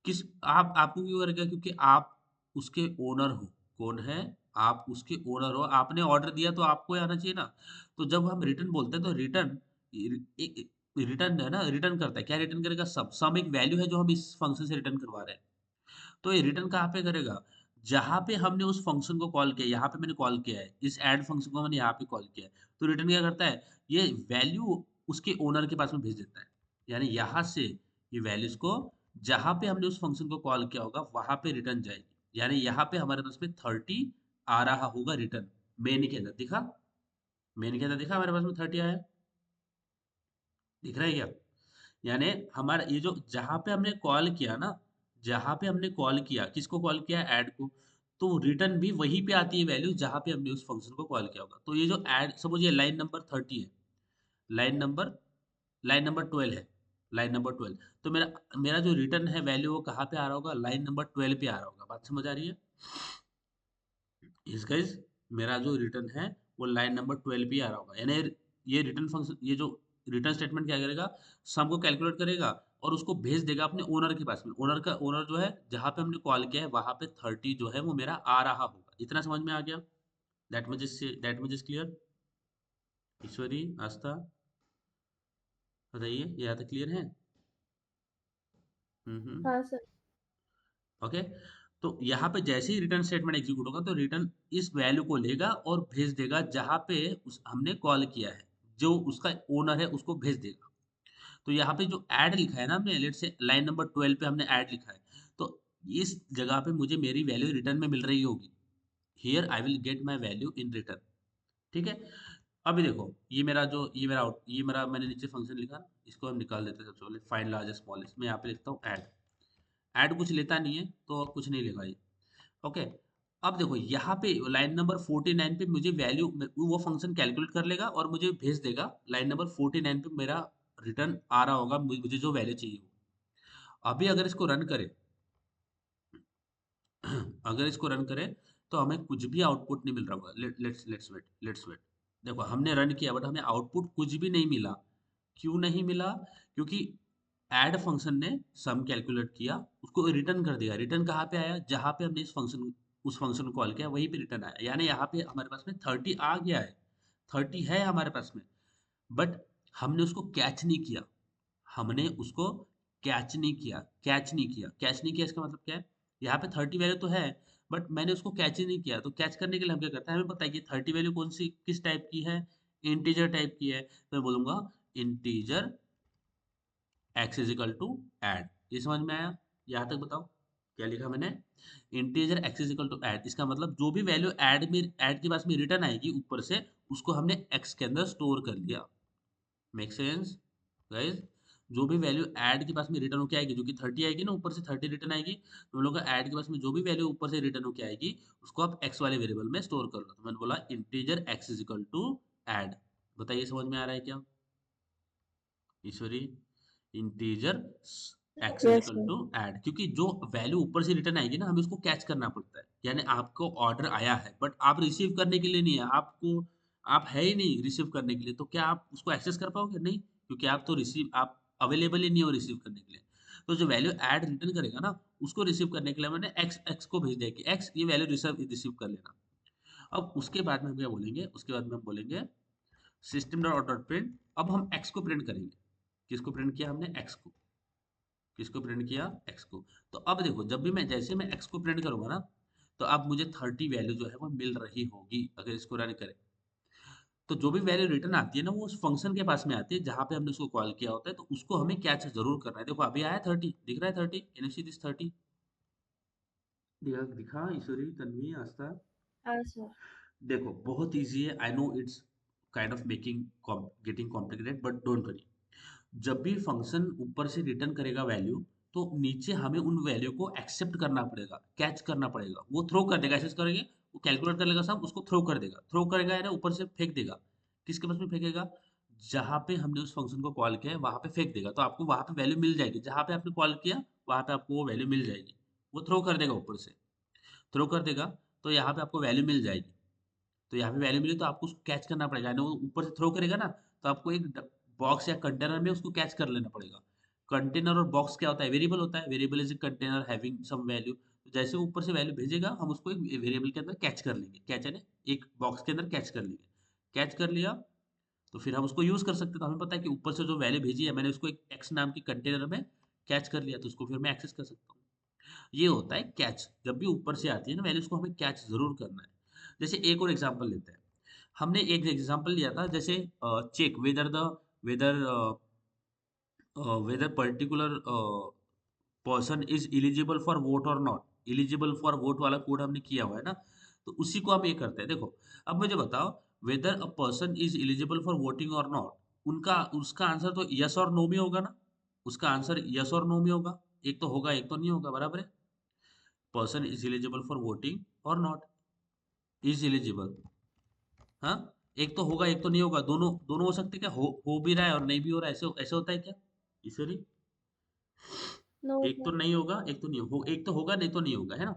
किस आपको क्यों करेगा? क्योंकि आप उसके ओनर हो। कौन है? आप उसके ओनर हो, आपने ऑर्डर दिया तो आपको ही आना चाहिए ना। तो जब हम रिटर्न बोलते हैं तो रिटर्न रिटर्न है ना, रिटर्न करता है। क्या रिटर्न करेगा? सब सम एक वैल्यू है जो हम इस फंक्शन से रिटर्न करवा रहे हैं। तो ये रिटर्न कहाँ पे करेगा? जहाँ पे हमने उस फंक्शन को कॉल किया, यहाँ पे मैंने कॉल किया है, इस ऐड फंक्शन को मैंने यहाँ पे कॉल किया है, तो रिटर्न क्या करता है? ये वैल्यू उसके ओनर के पास में भेज देता है। यानी यहाँ से ये वैल्यूज को जहाँ पे हमने उस फंक्शन को कॉल किया होगा वहां पे रिटर्न जाएगी। यानी यहाँ पे हमारे पास में 30 आ रहा होगा रिटर्न। मेन के अंदर दिखा, मेन के अंदर दिखा हमारे पास में 30 आया। दिख रहा है क्या? यानी हमारा ये जो जहाँ पे हमने कॉल किया ना, जहाँ पे हमने कॉल किया, किसको कॉल किया? ऐड को। तो रिटर्न भी वहीं पे आती है वैल्यू जहाँ पे हमने उस फंक्शन को कॉल किया होगा। तो ये जो ऐड, सपोज ये लाइन नंबर 30 है, लाइन नंबर लाइन नंबर 12 है, लाइन नंबर 12। तो मेरा मेरा जो रिटर्न है वैल्यू वो कहाँ पे आ रहा होगा? लाइन नंबर 12 पे आ रहा होगा। बात समझ आ रही है? इस गाइस, मेरा जो रिटर्न है वो लाइन नंबर 12 पे ही आ रहा होगा। यानी ये रिटर्न फंक्शन, ये जो रिटर्न स्टेटमेंट क्या करेगा? सम को कैलकुलेट करेगा और उसको भेज देगा अपने ओनर के पास में। ओनर जो है जहां पे हमने कॉल किया है वहां पे 30 जो है वो मेरा आ रहा होगा। इतना समझ में आ गया? That much is clear? Ishwari, Aastha, बताइए, ये यहाँ तक क्लियर है? हम्म। हाँ सर। ओके। तो यहाँ पे जैसे ही रिटर्न स्टेटमेंट एग्जीक्यूट होगा तो रिटर्न इस वैल्यू को लेगा और भेज देगा जहाँ पे हमने कॉल किया है। जो उसका ओनर है उसको भेज देगा। तो यहाँ पे जो ऐड लिखा है ना हमने, लेट से लाइन नंबर 12 पे हमने ऐड लिखा है, तो इस जगह पे मुझे मेरी वैल्यू रिटर्न में मिल रही होगी। Here I will get my value in return. ठीक है। अभी देखो, ये मेरा मैंने नीचे फंक्शन लिखा ना, इसको हम निकाल देते हैं। चलो, फाइंड लार्जेस्ट स्मॉलेस्ट, मैं यहाँ पे लिखता हूँ ऐड। ऐड कुछ लेता नहीं है तो कुछ नहीं लेगा ये। ओके। अब देखो यहाँ पे लाइन नंबर 49 पे मुझे वैल्यू, वो फंक्शन कैलकुलेट कर लेगा और मुझे भेज देगा लाइन नंबर 49 पे। मेरा रिटर्न आ रहा होगा, मुझे जो वैल्यू चाहिए। अभी अगर इसको रन करें अगर इसको रन करें तो हमें कुछ भी आउटपुट नहीं मिल रहा होगा। Let's wait. देखो हमने रन किया बट हमें आउटपुट कुछ भी नहीं मिला। क्यों नहीं मिला? क्योंकि ऐड फंक्शन ने सम कैलकुलेट किया, उसको रिटर्न कर दिया। रिटर्न कहाँ पे आया? जहाँ पे हमने उस फंक्शन को कॉल किया वहीं पे रिटर्न आया। यानी यहाँ पे हमारे पास में 30 आ गया है, 30 है हमारे पास में, बट हमने उसको कैच नहीं किया। हमने उसको कैच नहीं किया इसका मतलब क्या है? यहाँ पे 30 वैल्यू तो है, बट मैंने उसको कैच ही नहीं किया। तो कैच करने के लिए हम क्या करते हैं, हमें पता है कि 30 वैल्यू कौन सी किस टाइप की है, इंटीजर टाइप की है। तो मैं बोलूंगा integer x is equal to add. ये समझ में आया? यहाँ तक बताओ क्या लिखा मैंने। Integer x is equal to add, इसका मतलब जो भी वैल्यू ऐड के पास में रिटर्न आएगी ऊपर से, उसको हमने एक्स के अंदर स्टोर कर लिया। Make sense guys? जो भी वैल्यू ऐड के पास में रिटर्न होके आएगी, जो कि 30 आएगी ना, ऊपर से 30 रिटर्न आएगी, तो हम लोग का ऐड के पास में जो भी वैल्यू ऊपर से रिटर्न होके आएगी, उसको आप एक्स वाले वेरिएबल में स्टोर कर लो। तो मैंने बोला integer x is equal to add. बताइए समझ में आ रहा है क्या Ishwari? Integer x is Yes, equal sir. To add, क्योंकि जो वैल्यू ऊपर से रिटर्न आएगी ना, हमें उसको कैच करना पड़ता है। यानी आपको ऑर्डर आया है बट आप रिसीव करने के लिए नहीं है, आप है ही नहीं रिसीव करने के लिए, तो क्या आप उसको एक्सेस कर पाओगे? नहीं, क्योंकि आप अवेलेबल ही नहीं हो रिसीव करने के लिए। तो जो वैल्यू ऐड रिटर्न करेगा ना, उसको रिसीव करने के लिए मैंने एक्स एक्स को भेज दिया कि एक्स ये वैल्यू रिसीव कर लेना। अब उसके बाद में हम क्या बोलेंगे? उसके बाद में हम बोलेंगे सिस्टम डॉट डॉट प्रिंट। अब हम एक्स को प्रिंट करेंगे। किसको प्रिंट किया हमने? एक्स को। किसको प्रिंट किया? एक्स को। तो अब देखो, जब भी मैं जैसे मैं एक्स को प्रिंट करूंगा ना, तो अब मुझे 30 वैल्यू जो है वो मिल रही होगी अगर इसको रन करें। तो जो भी वैल्यू रिटर्न आती है ना, वो उस फंक्शन के पास में आती है जहां पे हमने उसको कॉल किया होता है। तो उसको हमें कैच जरूर करना है। देखो अभी आया 30, दिख रहा है 30, कैन यू सी दिस 30? दिखा दिखा ईश्वरी, तन्वी, आस्था? हाँ सर। देखो बहुत इजी है, I know it's kind of making getting complicated, but don't worry. जब भी फंक्शन ऊपर से रिटर्न करेगा वैल्यू, तो नीचे हमें उन वैल्यू को एक्सेप्ट करना पड़ेगा, कैच करना पड़ेगा। वो थ्रो कर देगा, ऐसे करेंगे, वो कैलकुलेट कर लेगा सब, उसको थ्रो कर देगा। थ्रो करेगा यानी ऊपर से फेंक देगा। किसके पास में फेंकेगा? जहां पे हमने उस फंक्शन को कॉल किया है वहां पे फेंक देगा। तो आपको वहां पे वैल्यू मिल जाएगी, जहां पे आपने कॉल किया वहां पे आपको वो वैल्यू मिल जाएगी। वो थ्रो कर देगा ऊपर से, थ्रो कर देगा, तो यहाँ पे आपको वैल्यू मिल जाएगी। तो यहाँ पे वैल्यू मिली तो आपको उसको कैच करना पड़ेगा, यानी वो ऊपर से थ्रो करेगा ना, तो आपको एक बॉक्स या कंटेनर में उसको कैच कर लेना पड़ेगा। कंटेनर और बॉक्स क्या होता है? वेरिएबल होता है। Variable is a container having some value. तो जैसे वो ऊपर से वैल्यू भेजेगा, हम उसको एक वेरिएबल के अंदर कैच कर लेंगे। कैच यानी एक बॉक्स के अंदर कैच कर लेंगे। कैच कर लिया तो फिर हम उसको यूज कर सकते हैं। तो हमें पता है कि ऊपर से जो वैल्यू भेजी है, मैंने उसको एक एक्स नाम की कंटेनर में कैच कर लिया, तो उसको फिर मैं एक्सेस कर सकता हूँ। ये होता है कैच। जब भी ऊपर से आती है ना वैल्यूज को, हमें कैच जरूर करना है। जैसे एक और एग्जांपल लेते हैं। हमने एक एग्जांपल लिया था, जैसे check whether whether particular person is eligible for vote और नॉट। एलिजिबल फॉर वोट वाला कोड हमने किया हुआ है ना, तो उसी को हम ये करते हैं। देखो अब मुझे बताओ, weather a person is eligible for voting और नॉट, उनका उसका आंसर तो यस और नो में होगा ना। उसका आंसर यस और नो में होगा, एक तो होगा एक तो नहीं होगा, बराबर है? Person is eligible for voting और नॉट इज एलिजिबल। हाँ, एक तो होगा एक तो नहीं होगा, दोनों दोनों हो सकते क्या? हो भी रहा है और नहीं भी हो रहा है, ऐसे ऐसे होता है क्या ईश्वरी? नो एक तो सर। नहीं होगा एक तो नहीं एक तो होगा नहीं तो नहीं होगा, है ना?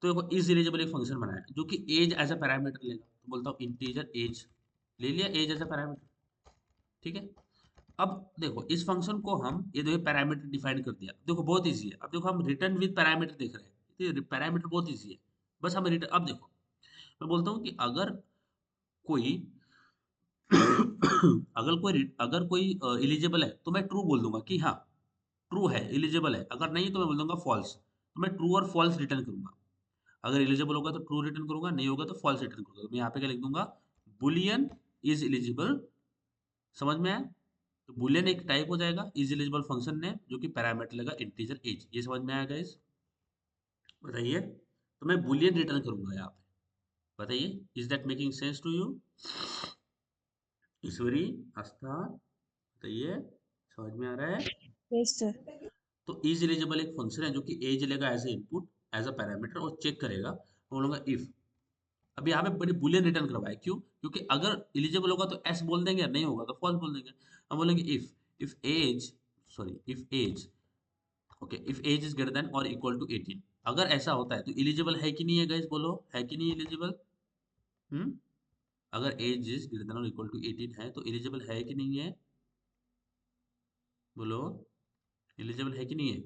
तो देखो इज एलिजिबल एक फंक्शन बनाया जो कि एज एज अ पैरामीटर लेगा। तो बोलता हूँ इंटीजर एज, ले लिया एज एज अ पैरामीटर। ठीक है। अब देखो इस फंक्शन को हम ये देखो पैरामीटर डिफाइन कर दिया। देखो बहुत इजी है। अब देखो हम रिटर्न विद पैरामीटर देख रहे हैं, तो पैरामीटर बहुत इजी है। बस हम रिटर्न, अब देखो मैं बोलता हूँ कि कोई अगर कोई एलिजिबल है तो मैं ट्रू बोल दूंगा कि हाँ ट्रू है, एलिजिबल है। अगर नहीं तो मैं बोल दूंगा फॉल्स। तो मैं ट्रू और फॉल्स रिटर्न करूंगा। अगर एलिजिबल होगा तो ट्रू रिटर्न करूंगा, नहीं होगा तो फॉल्स रिटर्न करूंगा। तो मैं यहाँ पे क्या लिख दूंगा? Boolean is eligible. समझ में आया? तो बुलियन एक टाइप हो जाएगा इज एलिजिबल फंक्शन ने, जो कि पैरामीटर लेगा इंटीजर एज। ये समझ में आया गाइस? बताइए। तो मैं बुलियन रिटर्न करूंगा यहाँ पे। बताइए, is that making sense to you Ishwari, Aastha? बताइए, समझ में आ रहा है? Yes, sir. तो इज एलिजिबल एक फंक्शन है जो कि एज लेगा as a input, as a parameter, और चेक करेगा। तो बोलूंगा इफ। अब यहाँ पे बड़ी बुलियन रिटर्न करवाए, क्यों? क्योंकि अगर एलिजिबल होगा तो एस बोल देंगे, नहीं होगा तो फॉल्स बोल देंगे। हम बोलेंगे if, if age, sorry if age okay, if age is greater than और इक्वल टू 18, अगर ऐसा होता है तो एलिजिबल है कि नहीं है गाइस, बोलो है कि नहीं एलिजिबल? हम्म, अगर एज इज ग्रेटर देन और इक्वल टू 18 है तो एलिजिबल है कि नहीं है, बोलो एलिजिबल है कि नहीं है?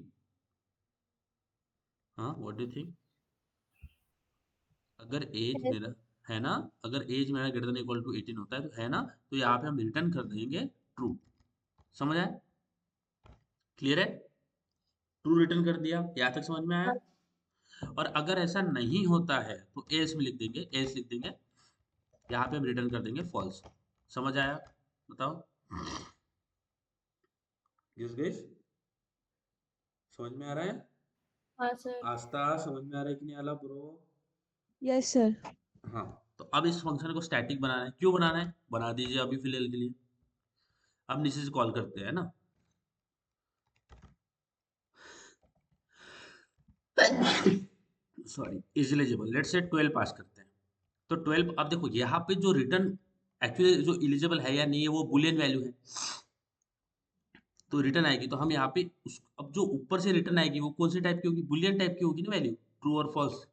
हाँ, व्हाट डू थिंक? अगर एज है। मेरा है ना, अगर एज मेरा ग्रेटर देन इक्वल टू 18 होता है तो है ना, तो यहाँ पे हम रिटर्न कर देंगे ट्रू। समझ आया? क्लियर है? ट्रू रिटर्न कर दिया, यहाँ तक समझ में आया? हाँ और अगर ऐसा नहीं होता है तो एल्स में लिख देंगे, एल्स लिख देंगे, यहाँ पे हम रिटर्न कर देंगे फॉल्स। समझ आया? बताओ। यस गाइस, समझ में आ रहा है? हाँ सर। आस्था, समझ में आ रहा है कि नहीं आला ब्रो? Yes, sir. हाँ, तो अब इस फंक्शन को स्टैटिक बनाना है, क्यों बनाना है बना दीजिए अभी फिलहाल के लिए। अब नीचे से कॉल करते हैं ना। Sorry, is eligible, let's say 12 पास करते हैं। तो 12, अब देखो यहाँ पे जो रिटर्न एक्चुअली जो एलिजिबल है या नहीं है वो बुलियन वैल्यू है, तो रिटर्न आएगी। तो हम यहाँ पे अब जो ऊपर से रिटर्न आएगी वो कौन सी टाइप की होगी? बुलियन टाइप की होगी ना वैल्यू, ट्रू और फॉल्स।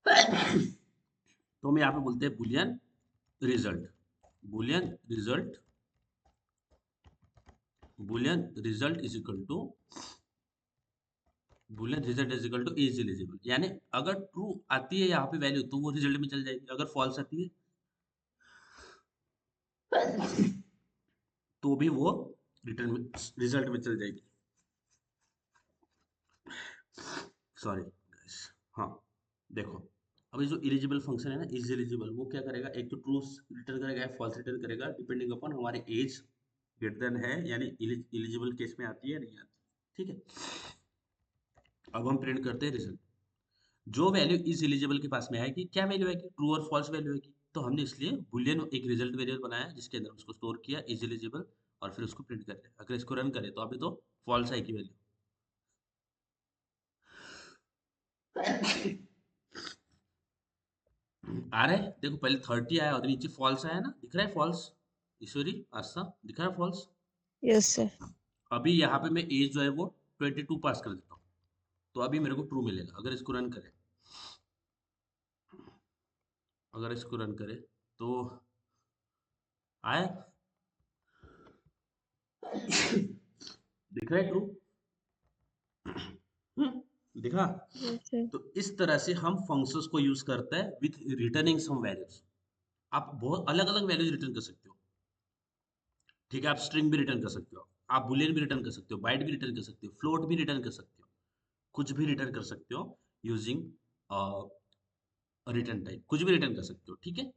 तो हम यहाँ पे बोलते हैं boolean result, boolean result, boolean result is equal to, boolean result is equal to is eligible. यानी अगर ट्रू आती है यहाँ पे वैल्यू तो वो रिजल्ट में चल जाएगी, अगर फॉल्स आती है तो भी वो रिटर्न में, रिजल्ट में चल जाएगी। Sorry guys. हाँ, देखो अब ये जो इलिजिबल फंक्शन है ना, इज एलिजिबल, वो क्या करेगा, एक तो ट्रू रिटर्न करेगा या फॉल्स रिटर्न करेगा, डिपेंडिंग अपॉन हमारे एज ग्रेटर देन है, यानी इलिजिबल केस में आती है नहीं आती। ठीक है, अब हम प्रिंट करते हैं रिजल्ट। जो वैल्यू इज एलिजिबल के पास में आएगी, क्या वैल्यू आएगी? ट्रू और फॉल्स वैल्यू आएगी। तो हमने इसलिए बुलियन एक रिजल्ट वेरिएबल बनाया जिसके अंदर उसको स्टोर किया इज एलिजिबल, और फिर उसको प्रिंट कर दिया। अगर इसको रन करें तो अभी तो फॉल्स आएगी वैल्यू। आ रहा है? देखो पहले 30 आया और नीचे फॉल्स आया ना, दिख रहा है फॉल्स? ईश्वरी आस्था, दिख रहा है फॉल्स? Yes, sir. अभी यहाँ पे मैं एज जो है वो 22 पास कर देता हूँ, तो अभी मेरे को ट्रू मिलेगा। अगर इसको रन करें, अगर इसको रन करें तो आया, दिख रहा है ट्रू? दिखा? Yes, sir. तो इस तरह से हम फंक्शंस को यूज करते हैं विथ रिटर्निंग सम वैल्यूज। आप बहुत अलग अलग वैल्यूज रिटर्न कर सकते हो। ठीक है, आप स्ट्रिंग भी रिटर्न कर सकते हो, आप बुलियन भी रिटर्न कर सकते हो, बाइट भी रिटर्न कर सकते हो, फ्लोट भी रिटर्न कर सकते हो, कुछ भी रिटर्न कर सकते हो यूजिंग रिटर्न टाइप, कुछ भी रिटर्न कर सकते हो। ठीक है,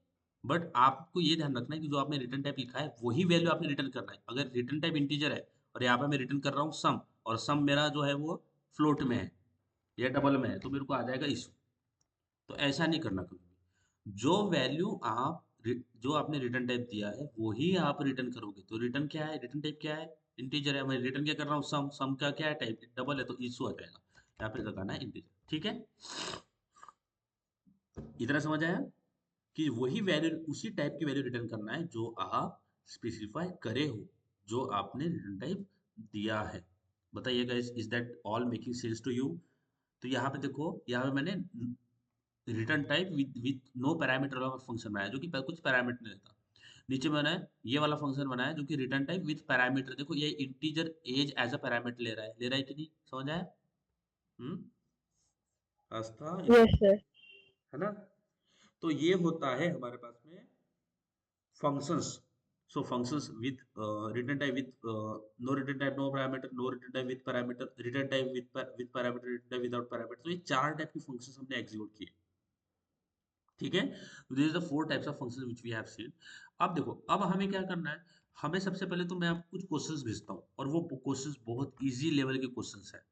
बट आपको ये ध्यान रखना है कि जो आपने रिटर्न टाइप लिखा है वही वैल्यू आपने रिटर्न करना है। अगर रिटर्न टाइप इंटीजर है और यहाँ पे मैं रिटर्न कर रहा हूँ सम, और सम मेरा जो है वो फ्लोट में है या डबल में है, तो मेरे को आ जाएगा इशू। तो ऐसा नहीं करना कभी भी। जो वैल्यू आप जो आपने रिटर्न टाइप दिया है वही आप रिटर्न करोगे। तो रिटर्न क्या है, रिटर्न टाइप क्या है? इंटीजर है, मैं रिटर्न क्या कर रहा हूँ सम, सम का क्या है टाइप? डबल है तो इशू आ जाएगा, यहाँ पे लगाना है इंटीजर। ठीक है, इतना समझ आया कि वही वैल्यू, उसी टाइप की वैल्यू रिटर्न करना है जो आप स्पेसिफाई करे हो, जो आपने रिटर्न टाइप दिया है। बताइए guys, is that all making sense to you? तो यहाँ पे देखो, यहाँ पे मैंने return type with no parameter वाला फंक्शन बनाया जो कि कुछ पैरामीटर नहीं रहता। नीचे मैंने ये वाला फंक्शन बनाया जो कि रिटर्न टाइप विथ पैरामीटर। देखो ये integer age as a parameter ले रहा है कि नहीं? समझ आया? हम्म, आस्था, Yes, sir. है ना? तो ये होता है हमारे पास में functions. So functions with return type with no return type, no parameter, no return type with parameter, return type with parameter, return type without parameter। तो ये चार टाइप की फंक्शंस हमने एग्जीक्यूट किए। ठीक है, this is the 4 types of functions which we have seen. अब देखो, अब हमें क्या करना है, हमें सबसे पहले तो मैं आपको कुछ क्वेश्चंस भेजता हूँ और वो क्वेश्चंस बहुत इजी लेवल के क्वेश्चंस है।